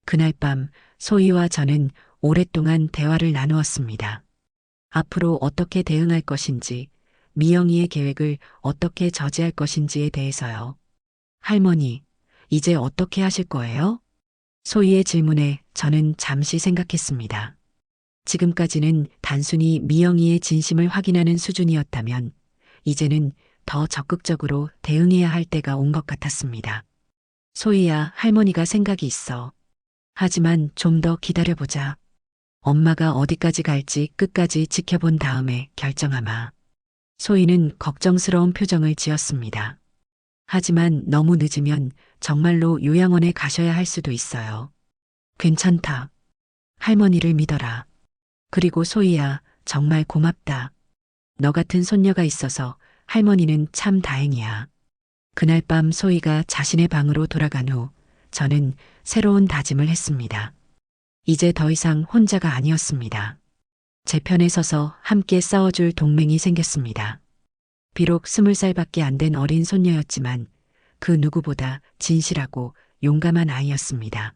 그날 밤 소희와 저는 오랫동안 대화를 나누었습니다. 앞으로 어떻게 대응할 것인지, 미영이의 계획을 어떻게 저지할 것인지에 대해서요. 할머니, 이제 어떻게 하실 거예요? 소희의 질문에 저는 잠시 생각했습니다. 지금까지는 단순히 미영이의 진심을 확인하는 수준이었다면, 이제는 더 적극적으로 대응해야 할 때가 온 것 같았습니다. 소희야, 할머니가 생각이 있어. 하지만 좀 더 기다려보자. 엄마가 어디까지 갈지 끝까지 지켜본 다음에 결정하마. 소희는 걱정스러운 표정을 지었습니다. 하지만 너무 늦으면 정말로 요양원에 가셔야 할 수도 있어요. 괜찮다. 할머니를 믿어라. 그리고 소희야, 정말 고맙다. 너 같은 손녀가 있어서 할머니는 참 다행이야. 그날 밤 소희가 자신의 방으로 돌아간 후 저는 새로운 다짐을 했습니다. 이제 더 이상 혼자가 아니었습니다. 제 편에 서서 함께 싸워줄 동맹이 생겼습니다. 비록 20살밖에 안 된 어린 손녀였지만 그 누구보다 진실하고 용감한 아이였습니다.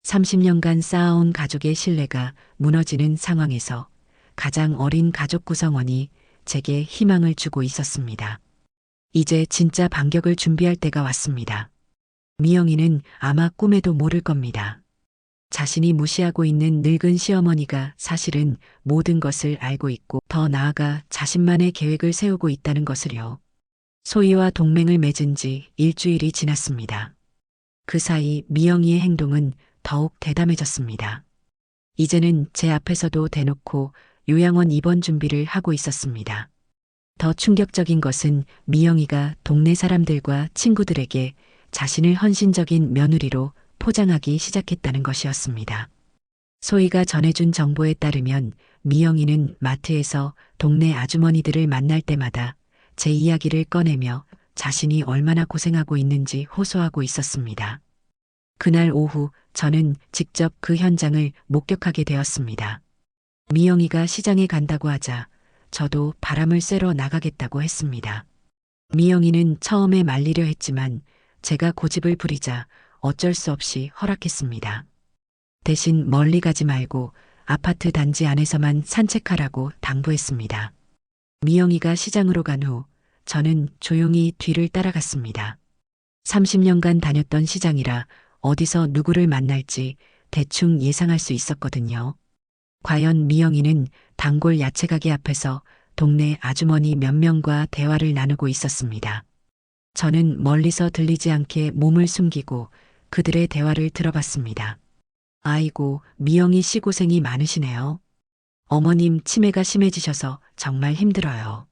30년간 쌓아온 가족의 신뢰가 무너지는 상황에서 가장 어린 가족 구성원이 제게 희망을 주고 있었습니다. 이제 진짜 반격을 준비할 때가 왔습니다. 미영이는 아마 꿈에도 모를 겁니다. 자신이 무시하고 있는 늙은 시어머니가 사실은 모든 것을 알고 있고 더 나아가 자신만의 계획을 세우고 있다는 것을요. 소희와 동맹을 맺은 지 일주일이 지났습니다. 그 사이 미영이의 행동은 더욱 대담해졌습니다. 이제는 제 앞에서도 대놓고 요양원 입원 준비를 하고 있었습니다. 더 충격적인 것은 미영이가 동네 사람들과 친구들에게 자신을 헌신적인 며느리로 포장하기 시작했다는 것이었습니다. 소희가 전해준 정보에 따르면 미영이는 마트에서 동네 아주머니들을 만날 때마다 제 이야기를 꺼내며 자신이 얼마나 고생하고 있는지 호소하고 있었습니다. 그날 오후 저는 직접 그 현장을 목격하게 되었습니다. 미영이가 시장에 간다고 하자 저도 바람을 쐬러 나가겠다고 했습니다. 미영이는 처음에 말리려 했지만 제가 고집을 부리자 어쩔 수 없이 허락했습니다. 대신 멀리 가지 말고 아파트 단지 안에서만 산책하라고 당부했습니다. 미영이가 시장으로 간 후 저는 조용히 뒤를 따라갔습니다. 30년간 다녔던 시장이라 어디서 누구를 만날지 대충 예상할 수 있었거든요. 과연 미영이는 단골 야채가게 앞에서 동네 아주머니 몇 명과 대화를 나누고 있었습니다. 저는 멀리서 들리지 않게 몸을 숨기고 그들의 대화를 들어봤습니다. 아이고, 미영이 씨 고생이 많으시네요. 어머님 치매가 심해지셔서 정말 힘들어요.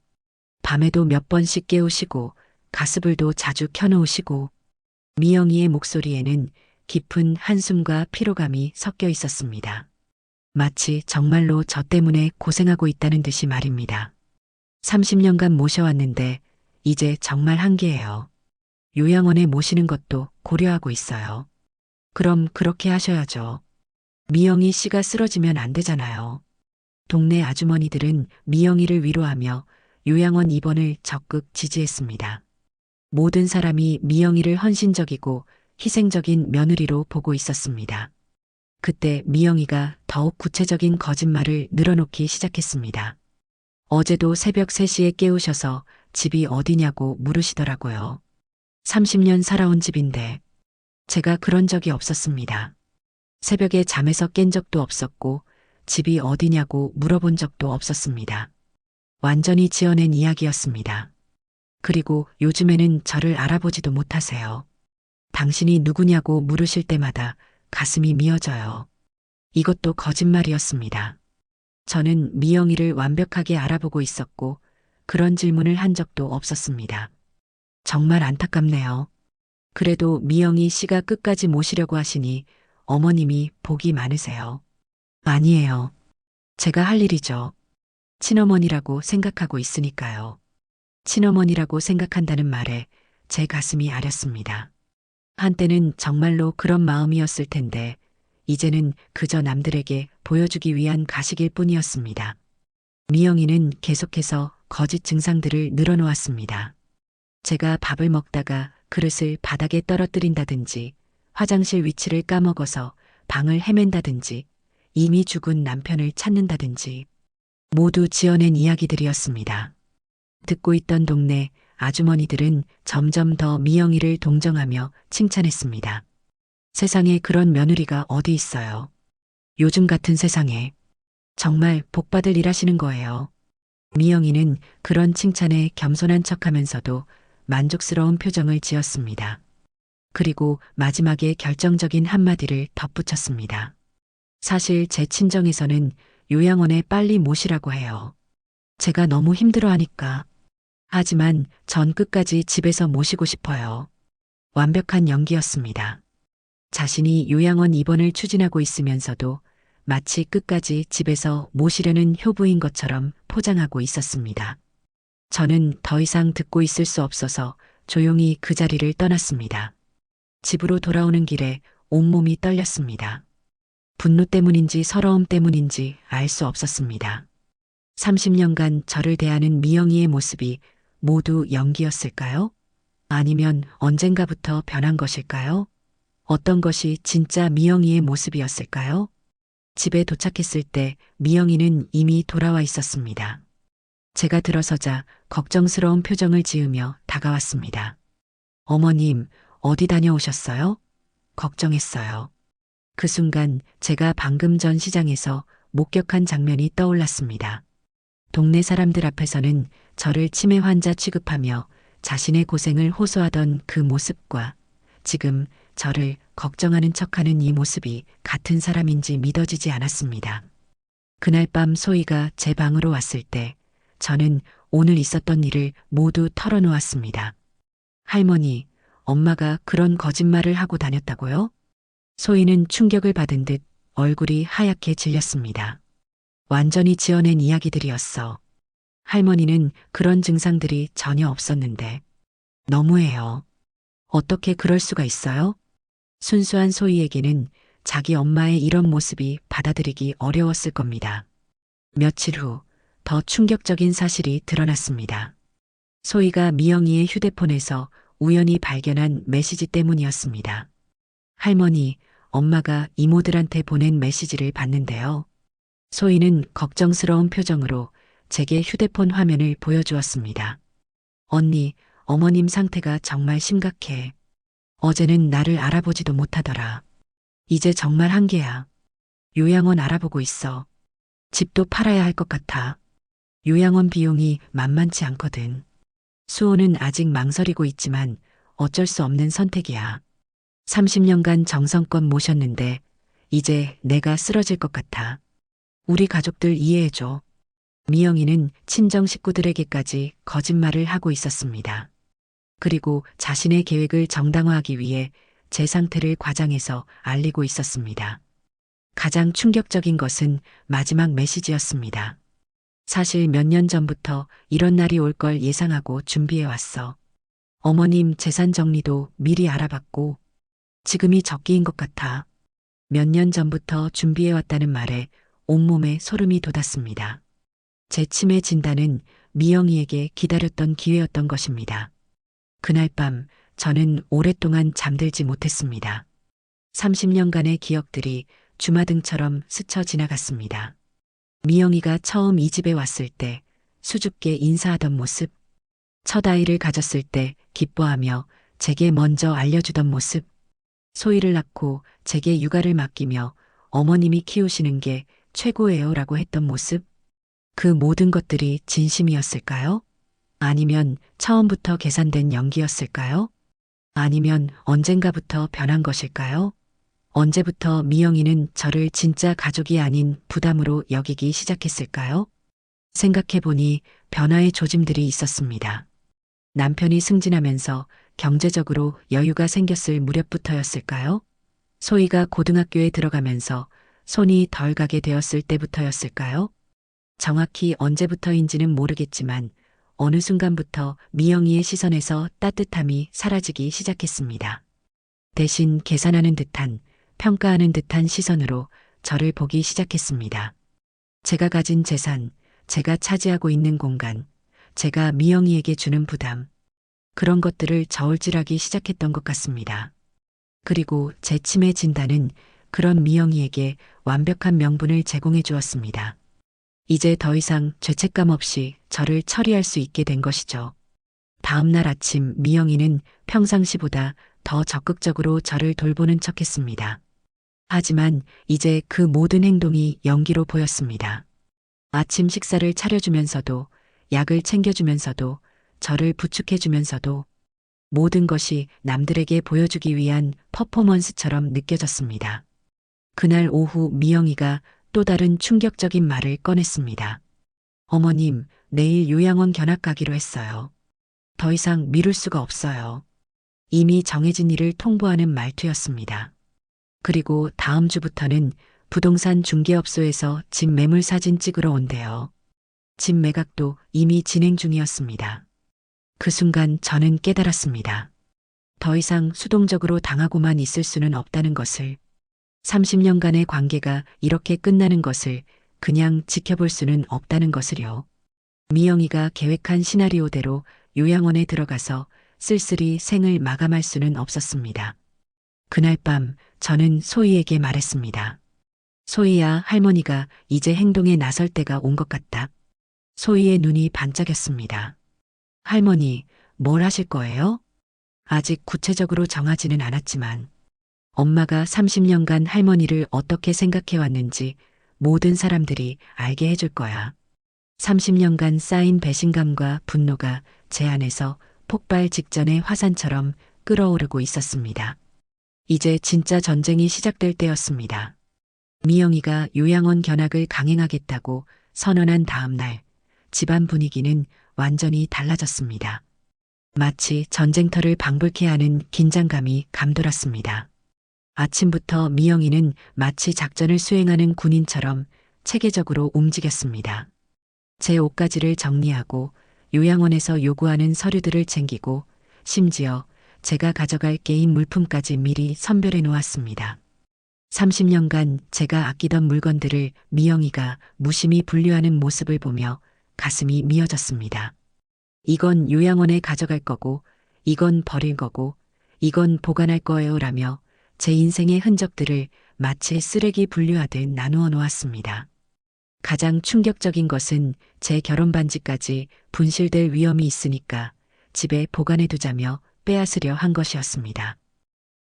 밤에도 몇 번씩 깨우시고 가스불도 자주 켜놓으시고. 미영이의 목소리에는 깊은 한숨과 피로감이 섞여 있었습니다. 마치 정말로 저 때문에 고생하고 있다는 듯이 말입니다. 30년간 모셔왔는데 이제 정말 한계예요. 요양원에 모시는 것도 고려하고 있어요. 그럼 그렇게 하셔야죠. 미영이 씨가 쓰러지면 안 되잖아요. 동네 아주머니들은 미영이를 위로하며 요양원 입원을 적극 지지했습니다. 모든 사람이 미영이를 헌신적이고 희생적인 며느리로 보고 있었습니다. 그때 미영이가 더욱 구체적인 거짓말을 늘어놓기 시작했습니다. 어제도 새벽 3시에 깨우셔서 집이 어디냐고 물으시더라고요. 30년 살아온 집인데 제가 그런 적이 없었습니다. 새벽에 잠에서 깬 적도 없었고 집이 어디냐고 물어본 적도 없었습니다. 완전히 지어낸 이야기였습니다. 그리고 요즘에는 저를 알아보지도 못하세요. 당신이 누구냐고 물으실 때마다 가슴이 미어져요. 이것도 거짓말이었습니다. 저는 미영이를 완벽하게 알아보고 있었고 그런 질문을 한 적도 없었습니다. 정말 안타깝네요. 그래도 미영이 씨가 끝까지 모시려고 하시니 어머님이 복이 많으세요. 아니에요. 제가 할 일이죠. 친어머니라고 생각하고 있으니까요. 친어머니라고 생각한다는 말에 제 가슴이 아렸습니다. 한때는 정말로 그런 마음이었을 텐데, 이제는 그저 남들에게 보여주기 위한 가식일 뿐이었습니다. 미영이는 계속해서 거짓 증상들을 늘어놓았습니다. 제가 밥을 먹다가 그릇을 바닥에 떨어뜨린다든지, 화장실 위치를 까먹어서 방을 헤맨다든지, 이미 죽은 남편을 찾는다든지, 모두 지어낸 이야기들이었습니다. 듣고 있던 동네 아주머니들은 점점 더 미영이를 동정하며 칭찬했습니다. 세상에 그런 며느리가 어디 있어요. 요즘 같은 세상에 정말 복받을 일 하시는 거예요. 미영이는 그런 칭찬에 겸손한 척하면서도 만족스러운 표정을 지었습니다. 그리고 마지막에 결정적인 한마디를 덧붙였습니다. 사실 제 친정에서는 요양원에 빨리 모시라고 해요. 제가 너무 힘들어하니까. 하지만 전 끝까지 집에서 모시고 싶어요. 완벽한 연기였습니다. 자신이 요양원 입원을 추진하고 있으면서도 마치 끝까지 집에서 모시려는 효부인 것처럼 포장하고 있었습니다. 저는 더 이상 듣고 있을 수 없어서 조용히 그 자리를 떠났습니다. 집으로 돌아오는 길에 온몸이 떨렸습니다. 분노 때문인지 서러움 때문인지 알 수 없었습니다. 30년간 저를 대하는 미영이의 모습이 모두 연기였을까요? 아니면 언젠가부터 변한 것일까요? 어떤 것이 진짜 미영이의 모습이었을까요? 집에 도착했을 때 미영이는 이미 돌아와 있었습니다. 제가 들어서자 걱정스러운 표정을 지으며 다가왔습니다. 어머님, 어디 다녀오셨어요? 걱정했어요. 그 순간 제가 방금 전 시장에서 목격한 장면이 떠올랐습니다. 동네 사람들 앞에서는 저를 치매 환자 취급하며 자신의 고생을 호소하던 그 모습과 지금 저를 걱정하는 척하는 이 모습이 같은 사람인지 믿어지지 않았습니다. 그날 밤 소희가 제 방으로 왔을 때 저는 오늘 있었던 일을 모두 털어놓았습니다. 할머니, 엄마가 그런 거짓말을 하고 다녔다고요? 소희는 충격을 받은 듯 얼굴이 하얗게 질렸습니다. 완전히 지어낸 이야기들이었어. 할머니는 그런 증상들이 전혀 없었는데. 너무해요. 어떻게 그럴 수가 있어요? 순수한 소희에게는 자기 엄마의 이런 모습이 받아들이기 어려웠을 겁니다. 며칠 후 더 충격적인 사실이 드러났습니다. 소희가 미영이의 휴대폰에서 우연히 발견한 메시지 때문이었습니다. 할머니, 엄마가 이모들한테 보낸 메시지를 봤는데요. 소희는 걱정스러운 표정으로 제게 휴대폰 화면을 보여주었습니다. 언니, 어머님 상태가 정말 심각해. 어제는 나를 알아보지도 못하더라. 이제 정말 한계야. 요양원 알아보고 있어. 집도 팔아야 할 것 같아. 요양원 비용이 만만치 않거든. 수호는 아직 망설이고 있지만 어쩔 수 없는 선택이야. 30년간 정성껏 모셨는데 이제 내가 쓰러질 것 같아. 우리 가족들 이해해줘. 미영이는 친정 식구들에게까지 거짓말을 하고 있었습니다. 그리고 자신의 계획을 정당화하기 위해 제 상태를 과장해서 알리고 있었습니다. 가장 충격적인 것은 마지막 메시지였습니다. 사실 몇 년 전부터 이런 날이 올 걸 예상하고 준비해왔어. 어머님 재산 정리도 미리 알아봤고 지금이 적기인 것 같아. 몇 년 전부터 준비해왔다는 말에 온몸에 소름이 돋았습니다. 제 치매 진단은 미영이에게 기다렸던 기회였던 것입니다. 그날 밤 저는 오랫동안 잠들지 못했습니다. 30년간의 기억들이 주마등처럼 스쳐 지나갔습니다. 미영이가 처음 이 집에 왔을 때 수줍게 인사하던 모습, 첫 아이를 가졌을 때 기뻐하며 제게 먼저 알려주던 모습, 소희를 낳고 제게 육아를 맡기며 어머님이 키우시는 게 최고예요라고 했던 모습, 그 모든 것들이 진심이었을까요? 아니면 처음부터 계산된 연기였을까요? 아니면 언젠가부터 변한 것일까요? 언제부터 미영이는 저를 진짜 가족이 아닌 부담으로 여기기 시작했을까요? 생각해보니 변화의 조짐들이 있었습니다. 남편이 승진하면서 경제적으로 여유가 생겼을 무렵부터였을까요? 소희가 고등학교에 들어가면서 손이 덜 가게 되었을 때부터였을까요? 정확히 언제부터인지는 모르겠지만 어느 순간부터 미영이의 시선에서 따뜻함이 사라지기 시작했습니다. 대신 계산하는 듯한, 평가하는 듯한 시선으로 저를 보기 시작했습니다. 제가 가진 재산, 제가 차지하고 있는 공간, 제가 미영이에게 주는 부담, 그런 것들을 저울질하기 시작했던 것 같습니다. 그리고 제 치매 진단은 그런 미영이에게 완벽한 명분을 제공해 주었습니다. 이제 더 이상 죄책감 없이 저를 처리할 수 있게 된 것이죠. 다음 날 아침 미영이는 평상시보다 더 적극적으로 저를 돌보는 척 했습니다. 하지만 이제 그 모든 행동이 연기로 보였습니다. 아침 식사를 차려주면서도, 약을 챙겨주면서도, 저를 부축해주면서도 모든 것이 남들에게 보여주기 위한 퍼포먼스처럼 느껴졌습니다. 그날 오후 미영이가 또 다른 충격적인 말을 꺼냈습니다. 어머님, 내일 요양원 견학 가기로 했어요. 더 이상 미룰 수가 없어요. 이미 정해진 일을 통보하는 말투였습니다. 그리고 다음 주부터는 부동산 중개업소에서 집 매물 사진 찍으러 온대요. 집 매각도 이미 진행 중이었습니다. 그 순간 저는 깨달았습니다. 더 이상 수동적으로 당하고만 있을 수는 없다는 것을, 30년간의 관계가 이렇게 끝나는 것을 그냥 지켜볼 수는 없다는 것을요. 미영이가 계획한 시나리오대로 요양원에 들어가서 쓸쓸히 생을 마감할 수는 없었습니다. 그날 밤 저는 소희에게 말했습니다. 소희야, 할머니가 이제 행동에 나설 때가 온 것 같다. 소희의 눈이 반짝였습니다. 할머니, 뭘 하실 거예요? 아직 구체적으로 정하지는 않았지만 엄마가 30년간 할머니를 어떻게 생각해 왔는지 모든 사람들이 알게 해줄 거야. 30년간 쌓인 배신감과 분노가 제 안에서 폭발 직전의 화산처럼 끓어오르고 있었습니다. 이제 진짜 전쟁이 시작될 때였습니다. 미영이가 요양원 견학을 강행하겠다고 선언한 다음 날, 집안 분위기는 완전히 달라졌습니다. 마치 전쟁터를 방불케 하는 긴장감이 감돌았습니다. 아침부터 미영이는 마치 작전을 수행하는 군인처럼 체계적으로 움직였습니다. 제 옷가지를 정리하고 요양원에서 요구하는 서류들을 챙기고 심지어 제가 가져갈 게임 물품까지 미리 선별해 놓았습니다. 30년간 제가 아끼던 물건들을 미영이가 무심히 분류하는 모습을 보며 가슴이 미어졌습니다. 이건 요양원에 가져갈 거고, 이건 버릴 거고, 이건 보관할 거예요 라며 제 인생의 흔적들을 마치 쓰레기 분류하듯 나누어 놓았습니다. 가장 충격적인 것은 제 결혼 반지까지 분실될 위험이 있으니까 집에 보관해 두자며 빼앗으려 한 것이었습니다.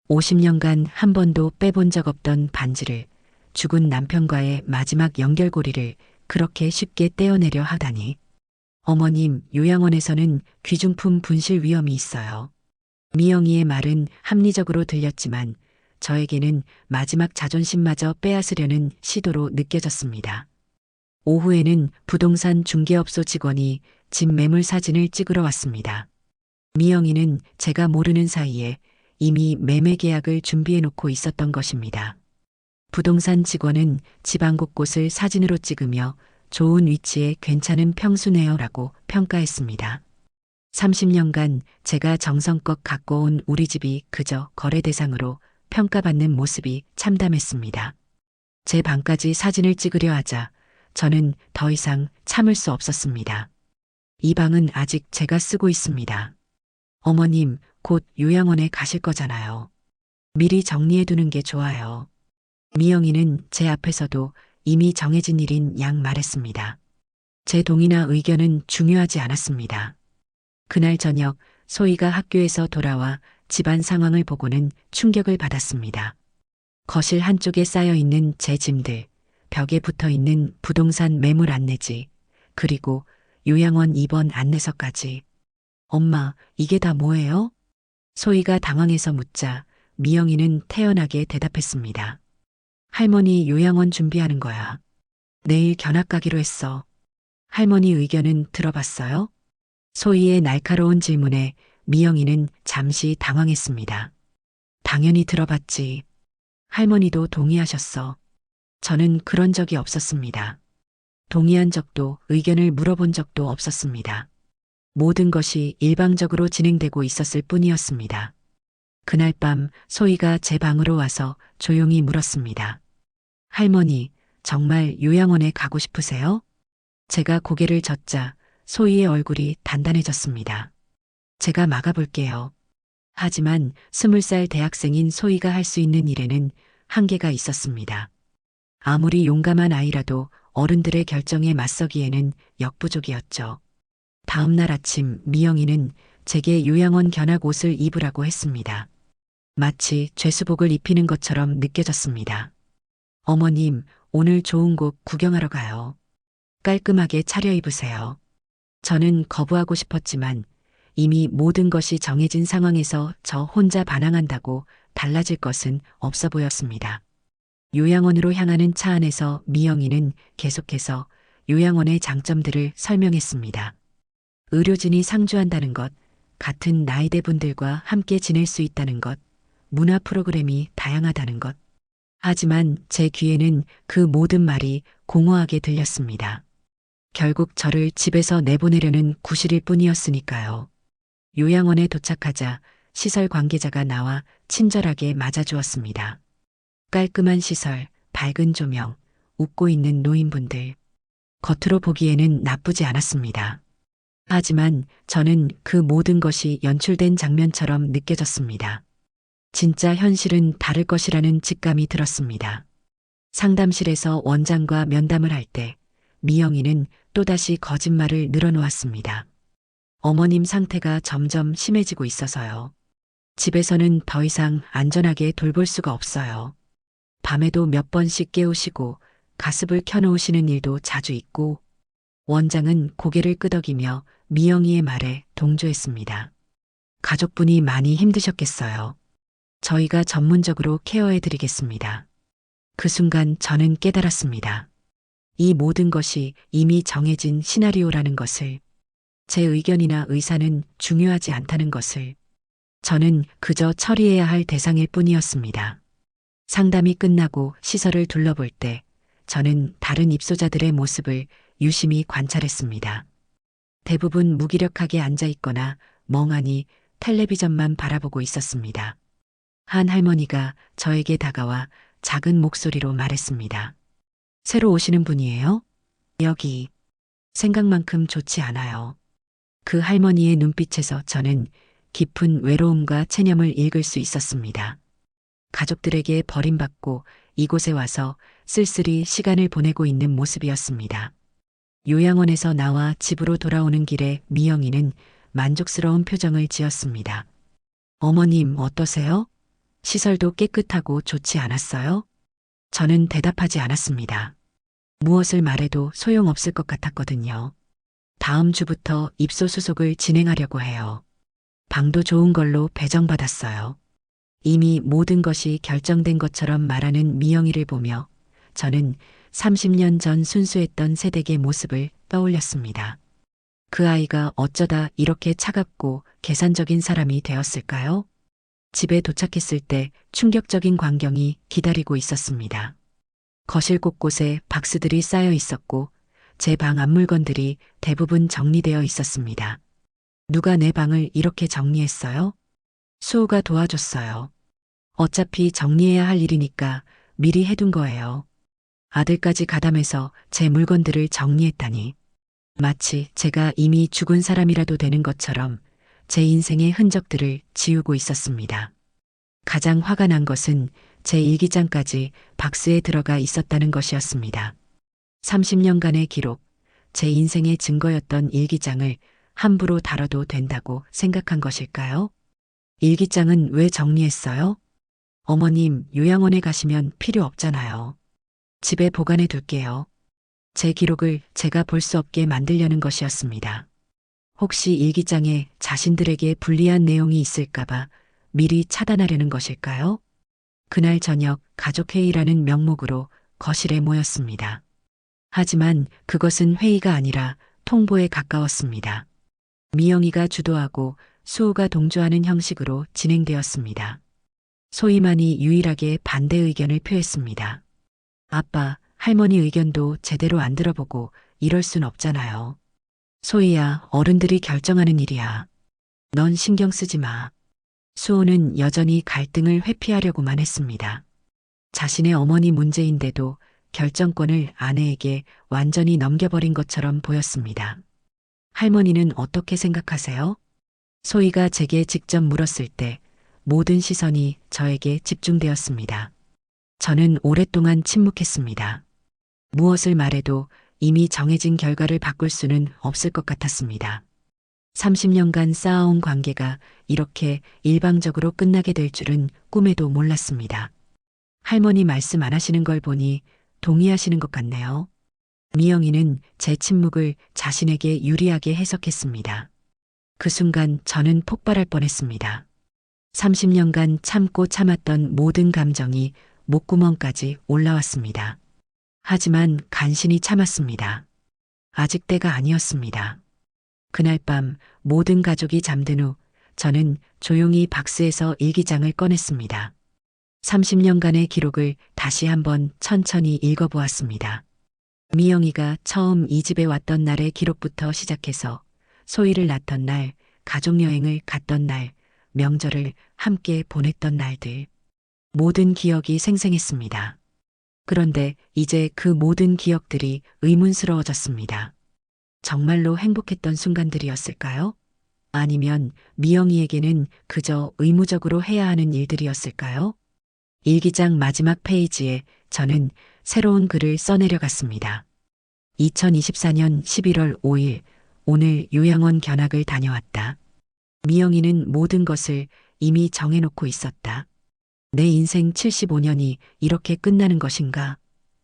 50년간 한 번도 빼본 적 없던 반지를, 죽은 남편과의 마지막 연결고리를 그렇게 쉽게 떼어내려 하다니. 어머님, 요양원에서는 귀중품 분실 위험이 있어요. 미영이의 말은 합리적으로 들렸지만 저에게는 마지막 자존심마저 빼앗으려는 시도로 느껴졌습니다. 오후에는 부동산 중개업소 직원이 집 매물 사진을 찍으러 왔습니다. 미영이는 제가 모르는 사이에 이미 매매 계약을 준비해 놓고 있었던 것입니다. 부동산 직원은 집안 곳곳을 사진으로 찍으며 좋은 위치에 괜찮은 평수네요라고 평가했습니다. 30년간 제가 정성껏 갖고 온 우리 집이 그저 거래 대상으로 평가받는 모습이 참담했습니다. 제 방까지 사진을 찍으려 하자 저는 더 이상 참을 수 없었습니다. 이 방은 아직 제가 쓰고 있습니다. 어머님, 곧 요양원에 가실 거잖아요. 미리 정리해 두는 게 좋아요. 미영이는 제 앞에서도 이미 정해진 일인 양 말했습니다. 제 동의나 의견은 중요하지 않았습니다. 그날 저녁 소희가 학교에서 돌아와 집안 상황을 보고는 충격을 받았습니다. 거실 한쪽에 쌓여 있는 제 짐들, 벽에 붙어 있는 부동산 매물 안내지, 그리고 요양원 입원 안내서까지. 엄마, 이게 다 뭐예요? 소희가 당황해서 묻자 미영이는 태연하게 대답했습니다. 할머니 요양원 준비하는 거야. 내일 견학 가기로 했어. 할머니 의견은 들어봤어요? 소희의 날카로운 질문에 미영이는 잠시 당황했습니다. 당연히 들어봤지. 할머니도 동의하셨어. 저는 그런 적이 없었습니다. 동의한 적도 의견을 물어본 적도 없었습니다. 모든 것이 일방적으로 진행되고 있었을 뿐이었습니다. 그날 밤 소희가 제 방으로 와서 조용히 물었습니다. 할머니, 정말 요양원에 가고 싶으세요? 제가 고개를 젓자 소희의 얼굴이 단단해졌습니다. 제가 막아볼게요. 하지만 20살 대학생인 소희가 할 수 있는 일에는 한계가 있었습니다. 아무리 용감한 아이라도 어른들의 결정에 맞서기에는 역부족이었죠. 다음 날 아침 미영이는 제게 요양원 견학 옷을 입으라고 했습니다. 마치 죄수복을 입히는 것처럼 느껴졌습니다. 어머님, 오늘 좋은 곳 구경하러 가요. 깔끔하게 차려입으세요. 저는 거부하고 싶었지만 이미 모든 것이 정해진 상황에서 저 혼자 반항한다고 달라질 것은 없어 보였습니다. 요양원으로 향하는 차 안에서 미영이는 계속해서 요양원의 장점들을 설명했습니다. 의료진이 상주한다는 것, 같은 나이대 분들과 함께 지낼 수 있다는 것, 문화 프로그램이 다양하다는 것. 하지만 제 귀에는 그 모든 말이 공허하게 들렸습니다. 결국 저를 집에서 내보내려는 구실일 뿐이었으니까요. 요양원에 도착하자 시설 관계자가 나와 친절하게 맞아주었습니다. 깔끔한 시설, 밝은 조명, 웃고 있는 노인분들. 겉으로 보기에는 나쁘지 않았습니다. 하지만 저는 그 모든 것이 연출된 장면처럼 느껴졌습니다. 진짜 현실은 다를 것이라는 직감이 들었습니다. 상담실에서 원장과 면담을 할 때 미영이는 또다시 거짓말을 늘어놓았습니다. 어머님 상태가 점점 심해지고 있어서요. 집에서는 더 이상 안전하게 돌볼 수가 없어요. 밤에도 몇 번씩 깨우시고 가습을 켜놓으시는 일도 자주 있고. 원장은 고개를 끄덕이며 미영이의 말에 동조했습니다. 가족분이 많이 힘드셨겠어요. 저희가 전문적으로 케어해드리겠습니다. 그 순간 저는 깨달았습니다. 이 모든 것이 이미 정해진 시나리오라는 것을, 제 의견이나 의사는 중요하지 않다는 것을, 저는 그저 처리해야 할 대상일 뿐이었습니다. 상담이 끝나고 시설을 둘러볼 때 저는 다른 입소자들의 모습을 유심히 관찰했습니다. 대부분 무기력하게 앉아 있거나 멍하니 텔레비전만 바라보고 있었습니다. 한 할머니가 저에게 다가와 작은 목소리로 말했습니다. 새로 오시는 분이에요? 여기 생각만큼 좋지 않아요. 그 할머니의 눈빛에서 저는 깊은 외로움과 체념을 읽을 수 있었습니다. 가족들에게 버림받고 이곳에 와서 쓸쓸히 시간을 보내고 있는 모습이었습니다. 요양원에서 나와 집으로 돌아오는 길에 미영이는 만족스러운 표정을 지었습니다. 어머님 어떠세요? 시설도 깨끗하고 좋지 않았어요? 저는 대답하지 않았습니다. 무엇을 말해도 소용없을 것 같았거든요. 다음 주부터 입소 수속을 진행하려고 해요. 방도 좋은 걸로 배정받았어요. 이미 모든 것이 결정된 것처럼 말하는 미영이를 보며 저는 30년 전 순수했던 새댁의 모습을 떠올렸습니다. 그 아이가 어쩌다 이렇게 차갑고 계산적인 사람이 되었을까요? 집에 도착했을 때 충격적인 광경이 기다리고 있었습니다. 거실 곳곳에 박스들이 쌓여 있었고 제 방 앞 물건들이 대부분 정리되어 있었습니다. 누가 내 방을 이렇게 정리했어요? 수호가 도와줬어요. 어차피 정리해야 할 일이니까 미리 해둔 거예요. 아들까지 가담해서 제 물건들을 정리했다니. 마치 제가 이미 죽은 사람이라도 되는 것처럼 제 인생의 흔적들을 지우고 있었습니다. 가장 화가 난 것은 제 일기장까지 박스에 들어가 있었다는 것이었습니다. 30년간의 기록, 제 인생의 증거였던 일기장을 함부로 다뤄도 된다고 생각한 것일까요? 일기장은 왜 정리했어요? 어머님, 요양원에 가시면 필요 없잖아요. 집에 보관해 둘게요. 제 기록을 제가 볼 수 없게 만들려는 것이었습니다. 혹시 일기장에 자신들에게 불리한 내용이 있을까봐 미리 차단하려는 것일까요? 그날 저녁 가족회의라는 명목으로 거실에 모였습니다. 하지만 그것은 회의가 아니라 통보에 가까웠습니다. 미영이가 주도하고 수호가 동조하는 형식으로 진행되었습니다. 소희만이 유일하게 반대 의견을 표했습니다. 아빠, 할머니 의견도 제대로 안 들어보고 이럴 순 없잖아요. 소희야, 어른들이 결정하는 일이야. 넌 신경 쓰지 마. 수호는 여전히 갈등을 회피하려고만 했습니다. 자신의 어머니 문제인데도 결정권을 아내에게 완전히 넘겨버린 것처럼 보였습니다. 할머니는 어떻게 생각하세요? 소희가 제게 직접 물었을 때 모든 시선이 저에게 집중되었습니다. 저는 오랫동안 침묵했습니다. 무엇을 말해도 이미 정해진 결과를 바꿀 수는 없을 것 같았습니다. 30년간 쌓아온 관계가 이렇게 일방적으로 끝나게 될 줄은 꿈에도 몰랐습니다. 할머니 말씀 안 하시는 걸 보니 동의하시는 것 같네요. 미영이는 제 침묵을 자신에게 유리하게 해석했습니다. 그 순간 저는 폭발할 뻔했습니다. 30년간 참고 참았던 모든 감정이 목구멍까지 올라왔습니다. 하지만 간신히 참았습니다. 아직 때가 아니었습니다. 그날 밤 모든 가족이 잠든 후 저는 조용히 박스에서 일기장을 꺼냈습니다. 30년간의 기록을 다시 한번 천천히 읽어보았습니다. 미영이가 처음 이 집에 왔던 날의 기록부터 시작해서 소희를 낳던 날, 가족여행을 갔던 날, 명절을 함께 보냈던 날들. 모든 기억이 생생했습니다. 그런데 이제 그 모든 기억들이 의문스러워졌습니다. 정말로 행복했던 순간들이었을까요? 아니면 미영이에게는 그저 의무적으로 해야 하는 일들이었을까요? 일기장 마지막 페이지에 저는 새로운 글을 써내려갔습니다. 2024년 11월 5일, 오늘 요양원 견학을 다녀왔다. 미영이는 모든 것을 이미 정해놓고 있었다. 내 인생 75년이 이렇게 끝나는 것인가?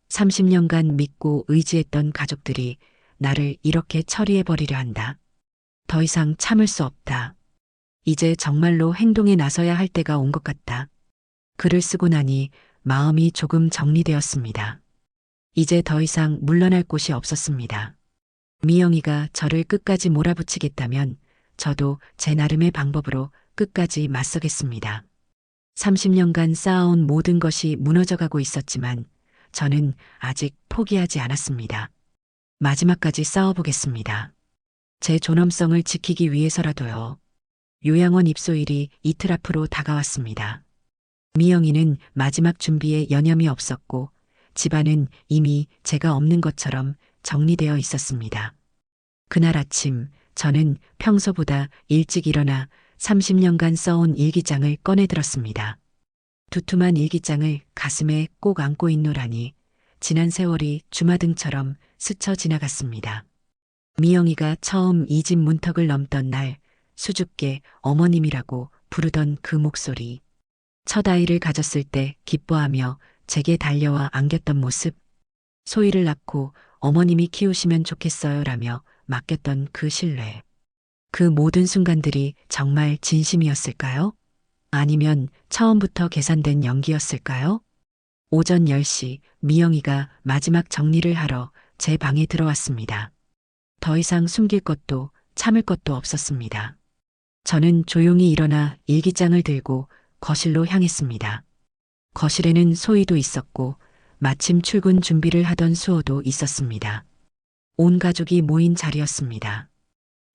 30년간 믿고 의지했던 가족들이 나를 이렇게 처리해버리려 한다. 더 이상 참을 수 없다. 이제 정말로 행동에 나서야 할 때가 온 것 같다. 글을 쓰고 나니 마음이 조금 정리되었습니다. 이제 더 이상 물러날 곳이 없었습니다. 미영이가 저를 끝까지 몰아붙이겠다면 저도 제 나름의 방법으로 끝까지 맞서겠습니다. 30년간 쌓아온 모든 것이 무너져가고 있었지만 저는 아직 포기하지 않았습니다. 마지막까지 싸워보겠습니다. 제 존엄성을 지키기 위해서라도요. 요양원 입소일이 이틀 앞으로 다가왔습니다. 미영이는 마지막 준비에 여념이 없었고 집안은 이미 제가 없는 것처럼 정리되어 있었습니다. 그날 아침 저는 평소보다 일찍 일어나 30년간 써온 일기장을 꺼내들었습니다. 두툼한 일기장을 가슴에 꼭 안고 있노라니 지난 세월이 주마등처럼 스쳐 지나갔습니다. 미영이가 처음 이 집 문턱을 넘던 날 수줍게 어머님이라고 부르던 그 목소리. 첫 아이를 가졌을 때 기뻐하며 제게 달려와 안겼던 모습. 소희를 낳고 어머님이 키우시면 좋겠어요라며 맡겼던 그 신뢰. 그 모든 순간들이 정말 진심이었을까요? 아니면 처음부터 계산된 연기였을까요? 오전 10시 미영이가 마지막 정리를 하러 제 방에 들어왔습니다. 더 이상 숨길 것도 참을 것도 없었습니다. 저는 조용히 일어나 일기장을 들고 거실로 향했습니다. 거실에는 소희도 있었고 마침 출근 준비를 하던 수호도 있었습니다. 온 가족이 모인 자리였습니다.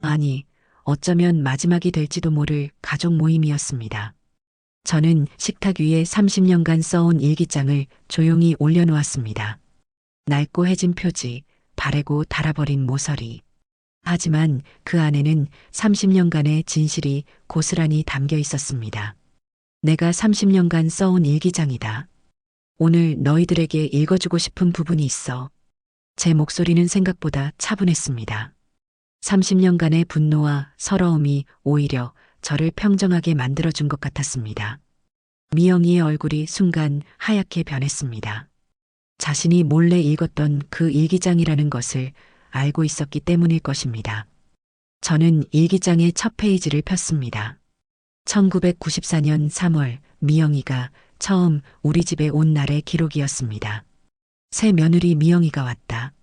아니, 어쩌면 마지막이 될지도 모를 가족 모임이었습니다. 저는 식탁 위에 30년간 써온 일기장을 조용히 올려놓았습니다. 낡고 해진 표지, 바래고 닳아버린 모서리. 하지만 그 안에는 30년간의 진실이 고스란히 담겨 있었습니다. 내가 30년간 써온 일기장이다. 오늘 너희들에게 읽어주고 싶은 부분이 있어. 제 목소리는 생각보다 차분했습니다. 30년간의 분노와 서러움이 오히려 저를 평정하게 만들어준 것 같았습니다. 미영이의 얼굴이 순간 하얗게 변했습니다. 자신이 몰래 읽었던 그 일기장이라는 것을 알고 있었기 때문일 것입니다. 저는 일기장의 첫 페이지를 폈습니다. 1994년 3월 미영이가 처음 우리 집에 온 날의 기록이었습니다. 새 며느리 미영이가 왔다.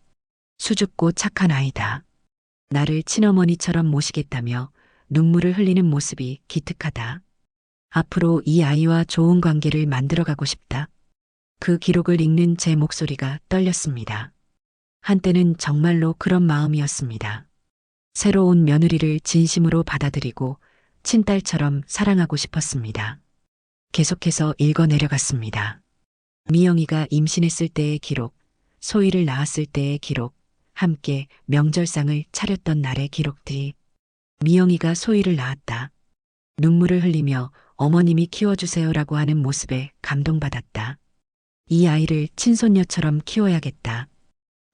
수줍고 착한 아이다. 나를 친어머니처럼 모시겠다며 눈물을 흘리는 모습이 기특하다. 앞으로 이 아이와 좋은 관계를 만들어가고 싶다. 그 기록을 읽는 제 목소리가 떨렸습니다. 한때는 정말로 그런 마음이었습니다. 새로운 며느리를 진심으로 받아들이고 친딸처럼 사랑하고 싶었습니다. 계속해서 읽어 내려갔습니다. 미영이가 임신했을 때의 기록, 소희를 낳았을 때의 기록, 함께 명절상을 차렸던 날의 기록들이. 미영이가 소희를 낳았다. 눈물을 흘리며 어머님이 키워주세요라고 하는 모습에 감동받았다. 이 아이를 친손녀처럼 키워야겠다.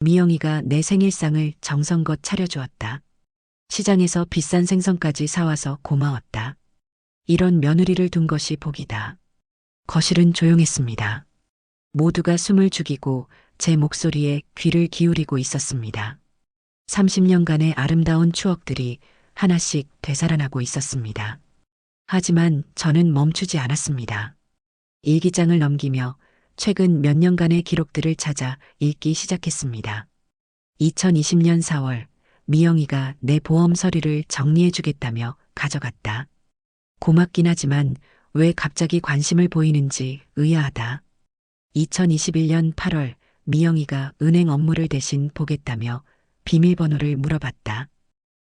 미영이가 내 생일상을 정성껏 차려주었다. 시장에서 비싼 생선까지 사와서 고마웠다. 이런 며느리를 둔 것이 복이다. 거실은 조용했습니다. 모두가 숨을 죽이고 제 목소리에 귀를 기울이고 있었습니다. 30년간의 아름다운 추억들이 하나씩 되살아나고 있었습니다. 하지만 저는 멈추지 않았습니다. 일기장을 넘기며 최근 몇 년간의 기록들을 찾아 읽기 시작했습니다. 2020년 4월, 미영이가 내 보험 서류를 정리해주겠다며 가져갔다. 고맙긴 하지만 왜 갑자기 관심을 보이는지 의아하다. 2021년 8월, 미영이가 은행 업무를 대신 보겠다며 비밀번호를 물어봤다.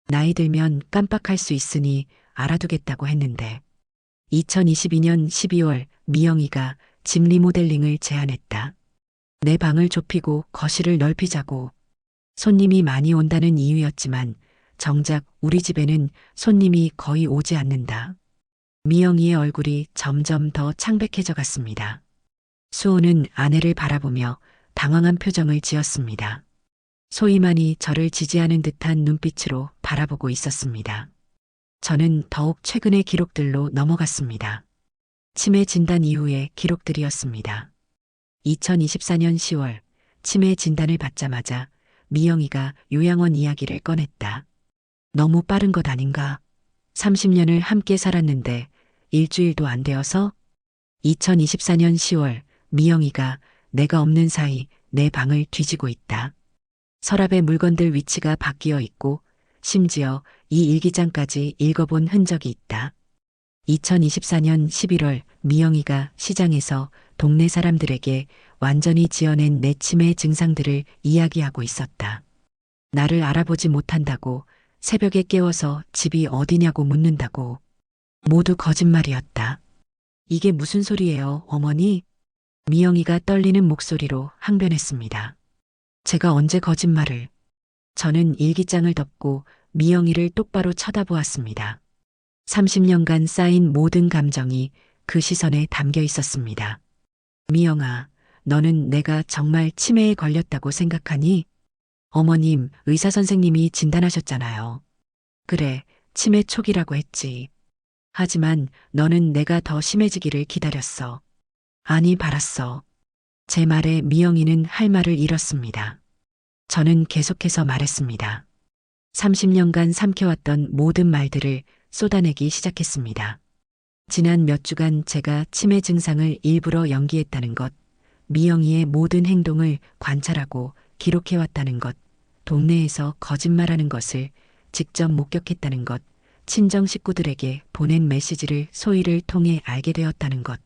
나이 들면 깜빡할 수 있으니 알아두겠다고 했는데. 2022년 12월, 미영이가 집 리모델링을 제안했다. 내 방을 좁히고 거실을 넓히자고. 손님이 많이 온다는 이유였지만 정작 우리 집에는 손님이 거의 오지 않는다. 미영이의 얼굴이 점점 더 창백해져 갔습니다. 수호는 아내를 바라보며 당황한 표정을 지었습니다. 소희만이 저를 지지하는 듯한 눈빛으로 바라보고 있었습니다. 저는 더욱 최근의 기록들로 넘어갔습니다. 치매 진단 이후의 기록들이었습니다. 2024년 10월 치매 진단을 받자마자 미영이가 요양원 이야기를 꺼냈다. 너무 빠른 것 아닌가? 30년을 함께 살았는데 일주일도 안 되어서? 2024년 10월 미영이가 내가 없는 사이 내 방을 뒤지고 있다. 서랍의 물건들 위치가 바뀌어 있고 심지어 이 일기장까지 읽어본 흔적이 있다. 2024년 11월 미영이가 시장에서 동네 사람들에게 완전히 지어낸 내 치매 증상들을 이야기하고 있었다. 나를 알아보지 못한다고, 새벽에 깨워서 집이 어디냐고 묻는다고. 모두 거짓말이었다. 이게 무슨 소리예요, 어머니? 미영이가 떨리는 목소리로 항변했습니다. 제가 언제 거짓말을. 저는 일기장을 덮고 미영이를 똑바로 쳐다보았습니다. 30년간 쌓인 모든 감정이 그 시선에 담겨 있었습니다. 미영아, 너는 내가 정말 치매에 걸렸다고 생각하니? 어머님, 의사 선생님이 진단하셨잖아요. 그래, 치매 초기라고 했지. 하지만 너는 내가 더 심해지기를 기다렸어. 아니, 바랐어. 제 말에 미영이는 할 말을 잃었습니다. 저는 계속해서 말했습니다. 30년간 삼켜왔던 모든 말들을 쏟아내기 시작했습니다. 지난 몇 주간 제가 치매 증상을 일부러 연기했다는 것, 미영이의 모든 행동을 관찰하고 기록해왔다는 것, 동네에서 거짓말하는 것을 직접 목격했다는 것, 친정 식구들에게 보낸 메시지를 소희를 통해 알게 되었다는 것.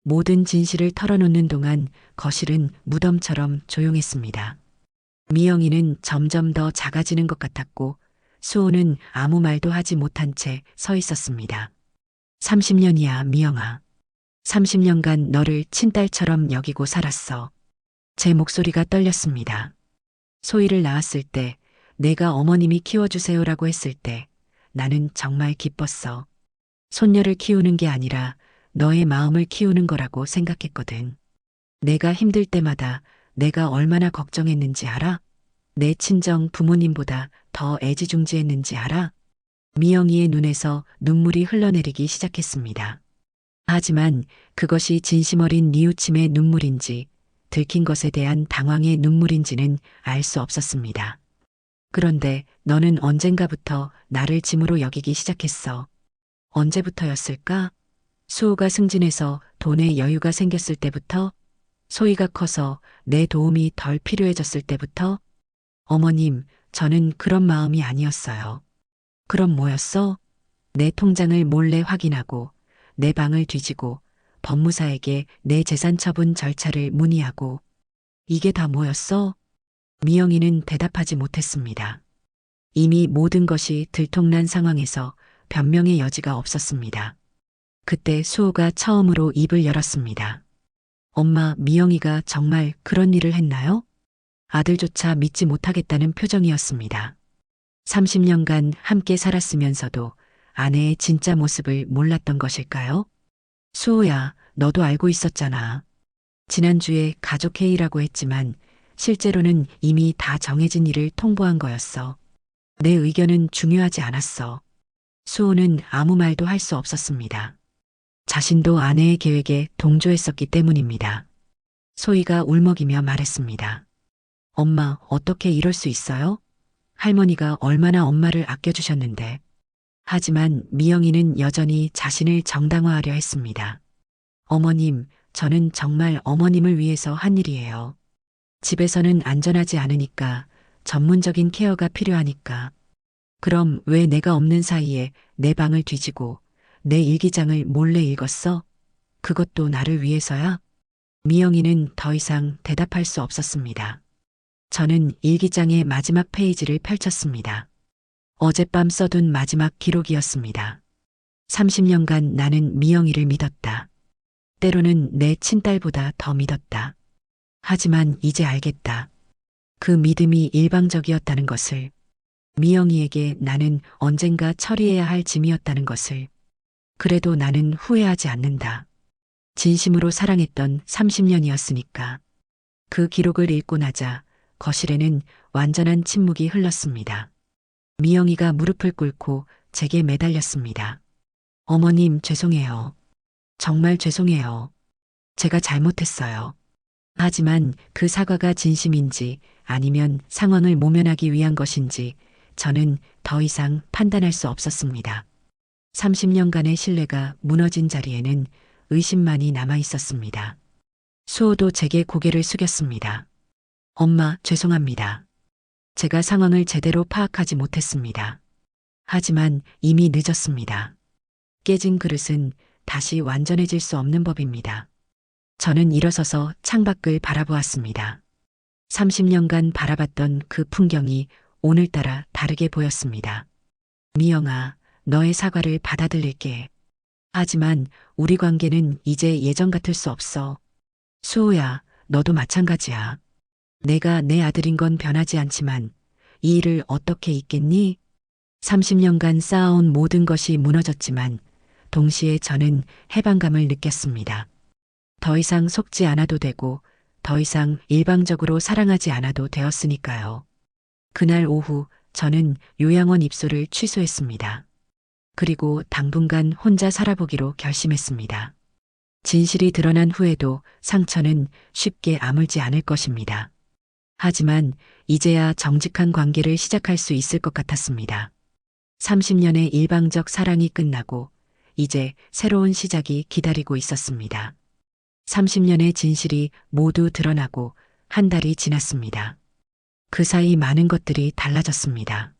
모든 진실을 털어놓는 동안 거실은 무덤처럼 조용했습니다. 미영이는 점점 더 작아지는 것 같았고 수호는 아무 말도 하지 못한 채 서 있었습니다. 30년이야, 미영아. 30년간 너를 친딸처럼 여기고 살았어. 제 목소리가 떨렸습니다. 소희를 낳았을 때, 내가 어머님이 키워주세요라고 했을 때 나는 정말 기뻤어. 손녀를 키우는 게 아니라 너의 마음을 키우는 거라고 생각했거든. 내가 힘들 때마다 내가 얼마나 걱정했는지 알아? 내 친정 부모님보다 더 애지중지했는지 알아? 미영이의 눈에서 눈물이 흘러내리기 시작했습니다. 하지만 그것이 진심 어린 뉘우침의 눈물인지 들킨 것에 대한 당황의 눈물인지는 알 수 없었습니다. 그런데 너는 언젠가부터 나를 짐으로 여기기 시작했어. 언제부터였을까? 수호가 승진해서 돈에 여유가 생겼을 때부터? 소희가 커서 내 도움이 덜 필요해졌을 때부터? 어머님, 저는 그런 마음이 아니었어요. 그럼 뭐였어? 내 통장을 몰래 확인하고 내 방을 뒤지고 법무사에게 내 재산 처분 절차를 문의하고 이게 다 뭐였어? 미영이는 대답하지 못했습니다. 이미 모든 것이 들통난 상황에서 변명의 여지가 없었습니다. 그때 수호가 처음으로 입을 열었습니다. 엄마, 미영이가 정말 그런 일을 했나요? 아들조차 믿지 못하겠다는 표정이었습니다. 30년간 함께 살았으면서도 아내의 진짜 모습을 몰랐던 것일까요? 수호야, 너도 알고 있었잖아. 지난주에 가족회의라고 했지만 실제로는 이미 다 정해진 일을 통보한 거였어. 내 의견은 중요하지 않았어. 수호는 아무 말도 할 수 없었습니다. 자신도 아내의 계획에 동조했었기 때문입니다. 소희가 울먹이며 말했습니다. 엄마, 어떻게 이럴 수 있어요? 할머니가 얼마나 엄마를 아껴주셨는데. 하지만 미영이는 여전히 자신을 정당화하려 했습니다. 어머님, 저는 정말 어머님을 위해서 한 일이에요. 집에서는 안전하지 않으니까, 전문적인 케어가 필요하니까. 그럼 왜 내가 없는 사이에 내 방을 뒤지고 내 일기장을 몰래 읽었어? 그것도 나를 위해서야? 미영이는 더 이상 대답할 수 없었습니다. 저는 일기장의 마지막 페이지를 펼쳤습니다. 어젯밤 써둔 마지막 기록이었습니다. 30년간 나는 미영이를 믿었다. 때로는 내 친딸보다 더 믿었다. 하지만 이제 알겠다. 그 믿음이 일방적이었다는 것을. 미영이에게 나는 언젠가 처리해야 할 짐이었다는 것을. 그래도 나는 후회하지 않는다. 진심으로 사랑했던 30년이었으니까. 그 기록을 읽고 나자 거실에는 완전한 침묵이 흘렀습니다. 미영이가 무릎을 꿇고 제게 매달렸습니다. 어머님, 죄송해요. 정말 죄송해요. 제가 잘못했어요. 하지만 그 사과가 진심인지 아니면 상황을 모면하기 위한 것인지 저는 더 이상 판단할 수 없었습니다. 30년간의 신뢰가 무너진 자리에는 의심만이 남아 있었습니다. 수호도 제게 고개를 숙였습니다. 엄마, 죄송합니다. 제가 상황을 제대로 파악하지 못했습니다. 하지만 이미 늦었습니다. 깨진 그릇은 다시 완전해질 수 없는 법입니다. 저는 일어서서 창밖을 바라보았습니다. 30년간 바라봤던 그 풍경이 오늘따라 다르게 보였습니다. 미영아, 너의 사과를 받아들일게. 하지만 우리 관계는 이제 예전 같을 수 없어. 수호야, 너도 마찬가지야. 내가 내 아들인 건 변하지 않지만 이 일을 어떻게 잊겠니? 30년간 쌓아온 모든 것이 무너졌지만 동시에 저는 해방감을 느꼈습니다. 더 이상 속지 않아도 되고 더 이상 일방적으로 사랑하지 않아도 되었으니까요. 그날 오후 저는 요양원 입소를 취소했습니다. 그리고 당분간 혼자 살아보기로 결심했습니다. 진실이 드러난 후에도 상처는 쉽게 아물지 않을 것입니다. 하지만 이제야 정직한 관계를 시작할 수 있을 것 같았습니다. 30년의 일방적 사랑이 끝나고 이제 새로운 시작이 기다리고 있었습니다. 30년의 진실이 모두 드러나고 한 달이 지났습니다. 그 사이 많은 것들이 달라졌습니다.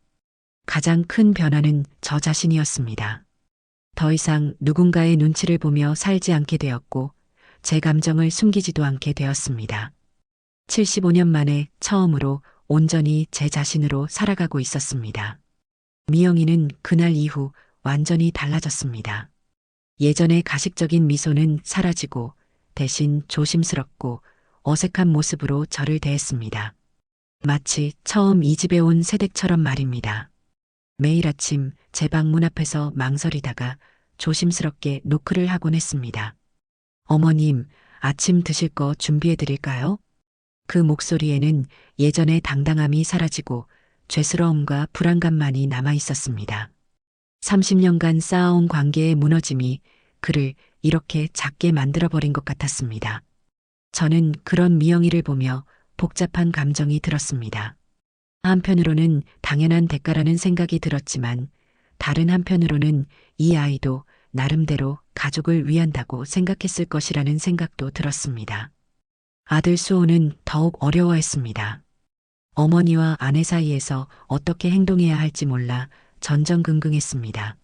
가장 큰 변화는 저 자신이었습니다. 더 이상 누군가의 눈치를 보며 살지 않게 되었고 제 감정을 숨기지도 않게 되었습니다. 75년 만에 처음으로 온전히 제 자신으로 살아가고 있었습니다. 미영이는 그날 이후 완전히 달라졌습니다. 예전의 가식적인 미소는 사라지고 대신 조심스럽고 어색한 모습으로 저를 대했습니다. 마치 처음 이 집에 온 새댁처럼 말입니다. 매일 아침 제 방문 앞에서 망설이다가 조심스럽게 노크를 하곤 했습니다. 어머님, 아침 드실 거 준비해 드릴까요? 그 목소리에는 예전의 당당함이 사라지고 죄스러움과 불안감만이 남아 있었습니다. 30년간 쌓아온 관계의 무너짐이 그를 이렇게 작게 만들어버린 것 같았습니다. 저는 그런 미영이를 보며 복잡한 감정이 들었습니다. 한편으로는 당연한 대가라는 생각이 들었지만 다른 한편으로는 이 아이도 나름대로 가족을 위한다고 생각했을 것이라는 생각도 들었습니다. 아들 수호는 더욱 어려워했습니다. 어머니와 아내 사이에서 어떻게 행동해야 할지 몰라 전전긍긍했습니다.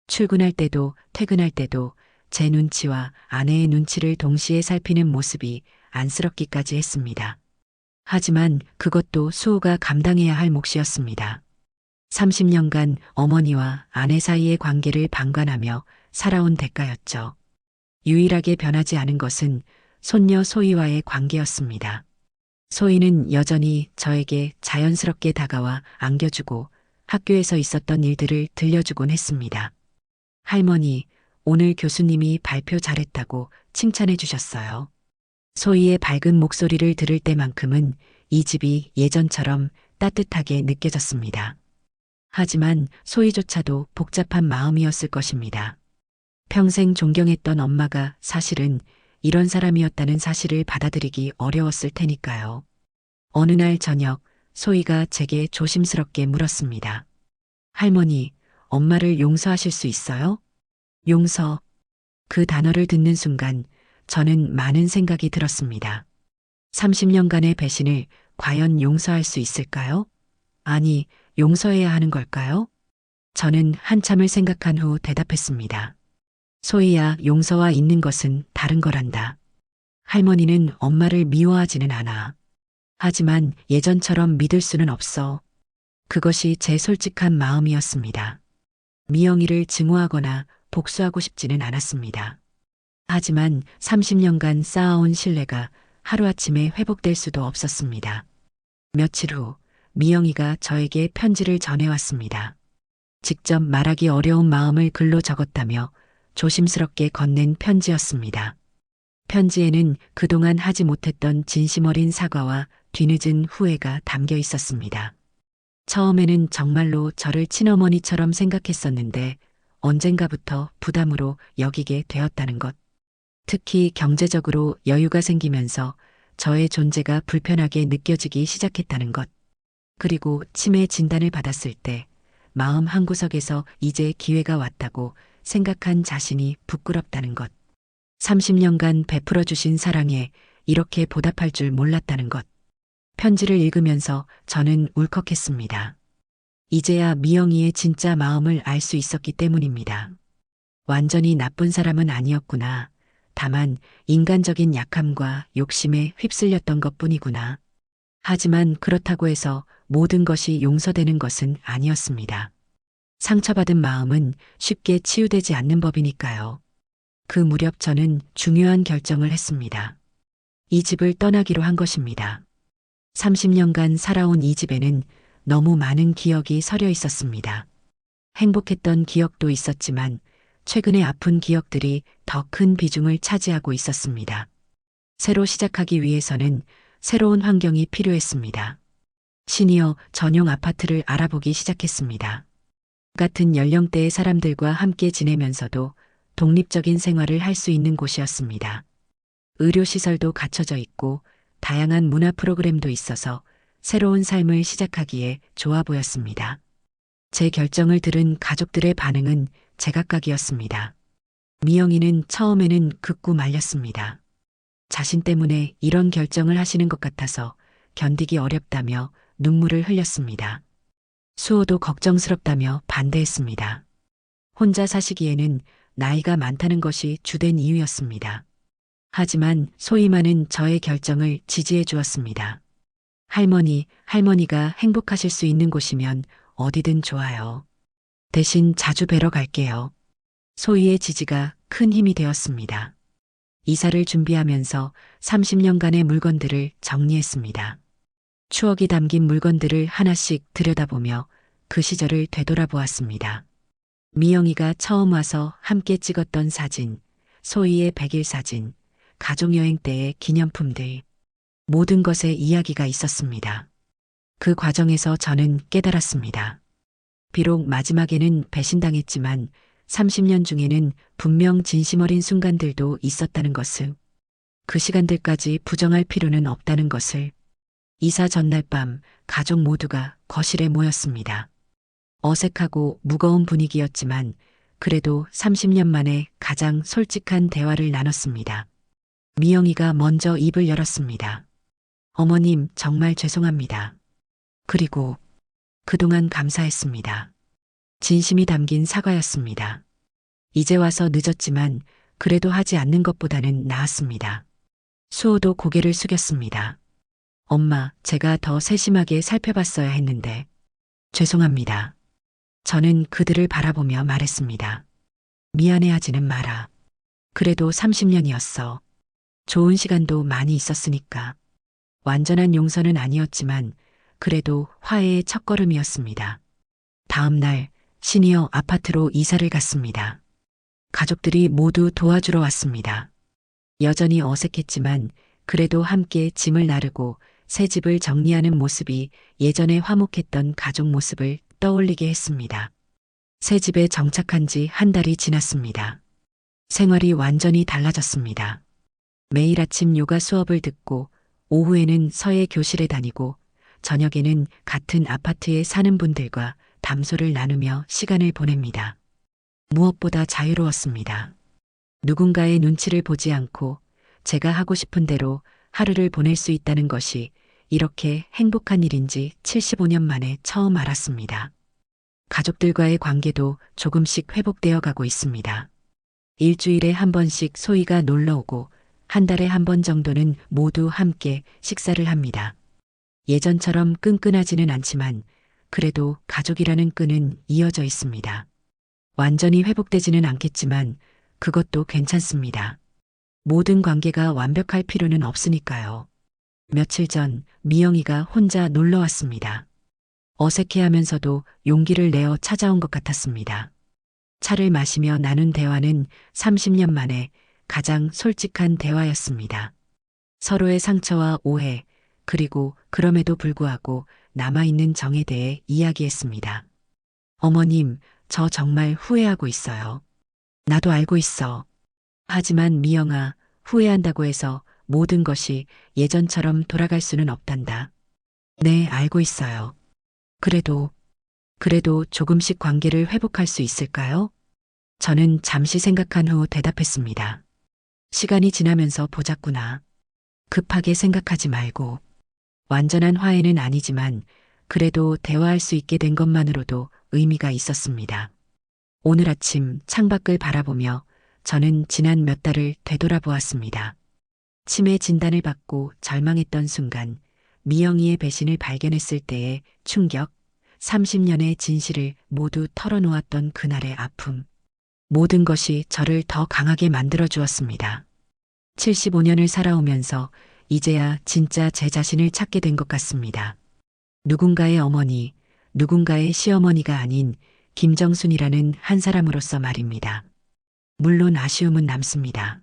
출근할 때도 퇴근할 때도 제 눈치와 아내의 눈치를 동시에 살피는 모습이 안쓰럽기까지 했습니다. 하지만 그것도 수호가 감당해야 할 몫이었습니다. 30년간 어머니와 아내 사이의 관계를 방관하며 살아온 대가였죠. 유일하게 변하지 않은 것은 손녀 소희와의 관계였습니다. 소희는 여전히 저에게 자연스럽게 다가와 안겨주고 학교에서 있었던 일들을 들려주곤 했습니다. 할머니, 오늘 교수님이 발표 잘했다고 칭찬해 주셨어요. 소희의 밝은 목소리를 들을 때만큼은 이 집이 예전처럼 따뜻하게 느껴졌습니다. 하지만 소희조차도 복잡한 마음이었을 것입니다. 평생 존경했던 엄마가 사실은 이런 사람이었다는 사실을 받아들이기 어려웠을 테니까요. 어느 날 저녁 소희가 제게 조심스럽게 물었습니다. 할머니, 엄마를 용서하실 수 있어요? 용서. 그 단어를 듣는 순간 저는 많은 생각이 들었습니다. 30년간의 배신을 과연 용서할 수 있을까요? 아니, 용서해야 하는 걸까요? 저는 한참을 생각한 후 대답했습니다. 소희야, 용서와 있는 것은 다른 거란다. 할머니는 엄마를 미워하지는 않아. 하지만 예전처럼 믿을 수는 없어. 그것이 제 솔직한 마음이었습니다. 미영이를 증오하거나 복수하고 싶지는 않았습니다. 하지만 30년간 쌓아온 신뢰가 하루아침에 회복될 수도 없었습니다. 며칠 후 미영이가 저에게 편지를 전해왔습니다. 직접 말하기 어려운 마음을 글로 적었다며 조심스럽게 건넨 편지였습니다. 편지에는 그동안 하지 못했던 진심 어린 사과와 뒤늦은 후회가 담겨 있었습니다. 처음에는 정말로 저를 친어머니처럼 생각했었는데 언젠가부터 부담으로 여기게 되었다는 것. 특히 경제적으로 여유가 생기면서 저의 존재가 불편하게 느껴지기 시작했다는 것. 그리고 치매 진단을 받았을 때 마음 한구석에서 이제 기회가 왔다고 생각한 자신이 부끄럽다는 것. 30년간 베풀어 주신 사랑에 이렇게 보답할 줄 몰랐다는 것. 편지를 읽으면서 저는 울컥했습니다. 이제야 미영이의 진짜 마음을 알 수 있었기 때문입니다. 완전히 나쁜 사람은 아니었구나. 다만 인간적인 약함과 욕심에 휩쓸렸던 것뿐이구나. 하지만 그렇다고 해서 모든 것이 용서되는 것은 아니었습니다. 상처받은 마음은 쉽게 치유되지 않는 법이니까요. 그 무렵 저는 중요한 결정을 했습니다. 이 집을 떠나기로 한 것입니다. 30년간 살아온 이 집에는 너무 많은 기억이 서려 있었습니다. 행복했던 기억도 있었지만 최근에 아픈 기억들이 더 큰 비중을 차지하고 있었습니다. 새로 시작하기 위해서는 새로운 환경이 필요했습니다. 시니어 전용 아파트를 알아보기 시작했습니다. 같은 연령대의 사람들과 함께 지내면서도 독립적인 생활을 할 수 있는 곳이었습니다. 의료시설도 갖춰져 있고 다양한 문화 프로그램도 있어서 새로운 삶을 시작하기에 좋아 보였습니다. 제 결정을 들은 가족들의 반응은 제각각이었습니다. 미영이는 처음에는 극구 말렸습니다. 자신 때문에 이런 결정을 하시는 것 같아서 견디기 어렵다며 눈물을 흘렸습니다. 수호도 걱정스럽다며 반대했습니다. 혼자 사시기에는 나이가 많다는 것이 주된 이유였습니다. 하지만 소희만은 저의 결정을 지지해 주었습니다. 할머니가 행복하실 수 있는 곳이면 어디든 좋아요. 대신 자주 뵈러 갈게요. 소희의 지지가 큰 힘이 되었습니다. 이사를 준비하면서 30년간의 물건들을 정리했습니다. 추억이 담긴 물건들을 하나씩 들여다보며 그 시절을 되돌아보았습니다. 미영이가 처음 와서 함께 찍었던 사진, 소희의 100일 사진, 가족여행 때의 기념품들. 모든 것에 이야기가 있었습니다. 그 과정에서 저는 깨달았습니다. 비록 마지막에는 배신당했지만 30년 중에는 분명 진심 어린 순간들도 있었다는 것을, 그 시간들까지 부정할 필요는 없다는 것을. 이사 전날 밤 가족 모두가 거실에 모였습니다. 어색하고 무거운 분위기였지만 그래도 30년 만에 가장 솔직한 대화를 나눴습니다. 미영이가 먼저 입을 열었습니다. 어머님, 정말 죄송합니다. 그리고 그동안 감사했습니다. 진심이 담긴 사과였습니다. 이제 와서 늦었지만 그래도 하지 않는 것보다는 나았습니다. 수호도 고개를 숙였습니다. 엄마, 제가 더 세심하게 살펴봤어야 했는데. 죄송합니다. 저는 그들을 바라보며 말했습니다. 미안해하지는 마라. 그래도 30년이었어. 좋은 시간도 많이 있었으니까. 완전한 용서는 아니었지만 그래도 화해의 첫걸음이었습니다. 다음 날 시니어 아파트로 이사를 갔습니다. 가족들이 모두 도와주러 왔습니다. 여전히 어색했지만 그래도 함께 짐을 나르고 새 집을 정리하는 모습이 예전에 화목했던 가족 모습을 떠올리게 했습니다. 새 집에 정착한 지 한 달이 지났습니다. 생활이 완전히 달라졌습니다. 매일 아침 요가 수업을 듣고 오후에는 서예 교실에 다니고 저녁에는 같은 아파트에 사는 분들과 담소를 나누며 시간을 보냅니다. 무엇보다 자유로웠습니다. 누군가의 눈치를 보지 않고 제가 하고 싶은 대로 하루를 보낼 수 있다는 것이 이렇게 행복한 일인지 75년 만에 처음 알았습니다. 가족들과의 관계도 조금씩 회복되어 가고 있습니다. 일주일에 한 번씩 소희가 놀러 오고 한 달에 한 번 정도는 모두 함께 식사를 합니다. 예전처럼 끈끈하지는 않지만 그래도 가족이라는 끈은 이어져 있습니다. 완전히 회복되지는 않겠지만 그것도 괜찮습니다. 모든 관계가 완벽할 필요는 없으니까요. 며칠 전 미영이가 혼자 놀러 왔습니다. 어색해하면서도 용기를 내어 찾아온 것 같았습니다. 차를 마시며 나눈 대화는 30년 만에 가장 솔직한 대화였습니다. 서로의 상처와 오해, 그리고 그럼에도 불구하고 남아있는 정에 대해 이야기했습니다. 어머님, 저 정말 후회하고 있어요. 나도 알고 있어. 하지만 미영아, 후회한다고 해서 모든 것이 예전처럼 돌아갈 수는 없단다. 네, 알고 있어요. 그래도 조금씩 관계를 회복할 수 있을까요? 저는 잠시 생각한 후 대답했습니다. 시간이 지나면서 보자꾸나. 급하게 생각하지 말고. 완전한 화해는 아니지만 그래도 대화할 수 있게 된 것만으로도 의미가 있었습니다. 오늘 아침 창밖을 바라보며 저는 지난 몇 달을 되돌아보았습니다. 치매 진단을 받고 절망했던 순간 미영이의 배신을 발견했을 때의 충격, 30년의 진실을 모두 털어놓았던 그날의 아픔. 모든 것이 저를 더 강하게 만들어 주었습니다. 75년을 살아오면서 이제야 진짜 제 자신을 찾게 된 것 같습니다. 누군가의 어머니, 누군가의 시어머니가 아닌 김정순이라는 한 사람으로서 말입니다. 물론 아쉬움은 남습니다.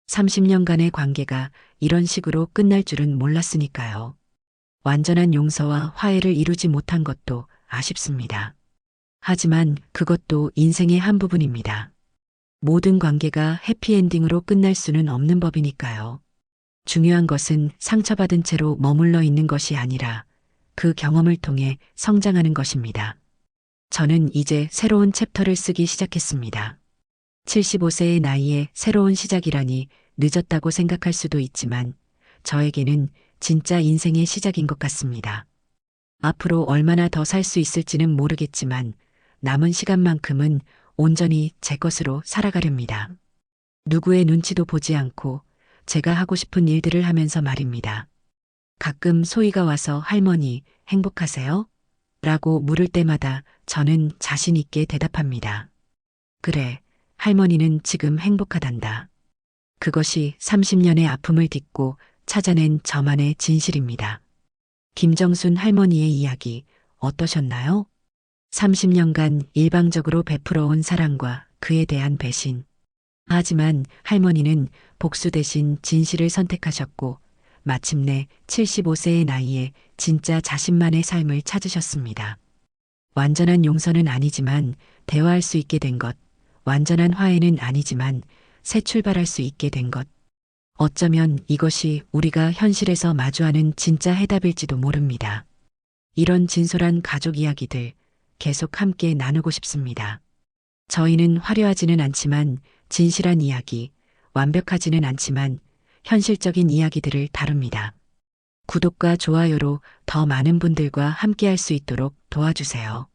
30년간의 관계가 이런 식으로 끝날 줄은 몰랐으니까요. 완전한 용서와 화해를 이루지 못한 것도 아쉽습니다. 하지만 그것도 인생의 한 부분입니다. 모든 관계가 해피엔딩으로 끝날 수는 없는 법이니까요. 중요한 것은 상처받은 채로 머물러 있는 것이 아니라 그 경험을 통해 성장하는 것입니다. 저는 이제 새로운 챕터를 쓰기 시작했습니다. 75세의 나이에 새로운 시작이라니 늦었다고 생각할 수도 있지만 저에게는 진짜 인생의 시작인 것 같습니다. 앞으로 얼마나 더 살 수 있을지는 모르겠지만 남은 시간만큼은 온전히 제 것으로 살아가렵니다. 누구의 눈치도 보지 않고 제가 하고 싶은 일들을 하면서 말입니다. 가끔 소희가 와서 할머니, 행복하세요? 라고 물을 때마다 저는 자신 있게 대답합니다. 그래, 할머니는 지금 행복하단다. 그것이 30년의 아픔을 딛고 찾아낸 저만의 진실입니다. 김정순 할머니의 이야기 어떠셨나요? 30년간 일방적으로 베풀어온 사랑과 그에 대한 배신. 하지만 할머니는 복수 대신 진실을 선택하셨고 마침내 75세의 나이에 진짜 자신만의 삶을 찾으셨습니다. 완전한 용서는 아니지만 대화할 수 있게 된 것, 완전한 화해는 아니지만 새 출발할 수 있게 된 것. 어쩌면 이것이 우리가 현실에서 마주하는 진짜 해답일지도 모릅니다. 이런 진솔한 가족 이야기들 계속 함께 나누고 싶습니다. 저희는 화려하지는 않지만 진실한 이야기, 완벽하지는 않지만 현실적인 이야기들을 다룹니다. 구독과 좋아요로 더 많은 분들과 함께할 수 있도록 도와주세요.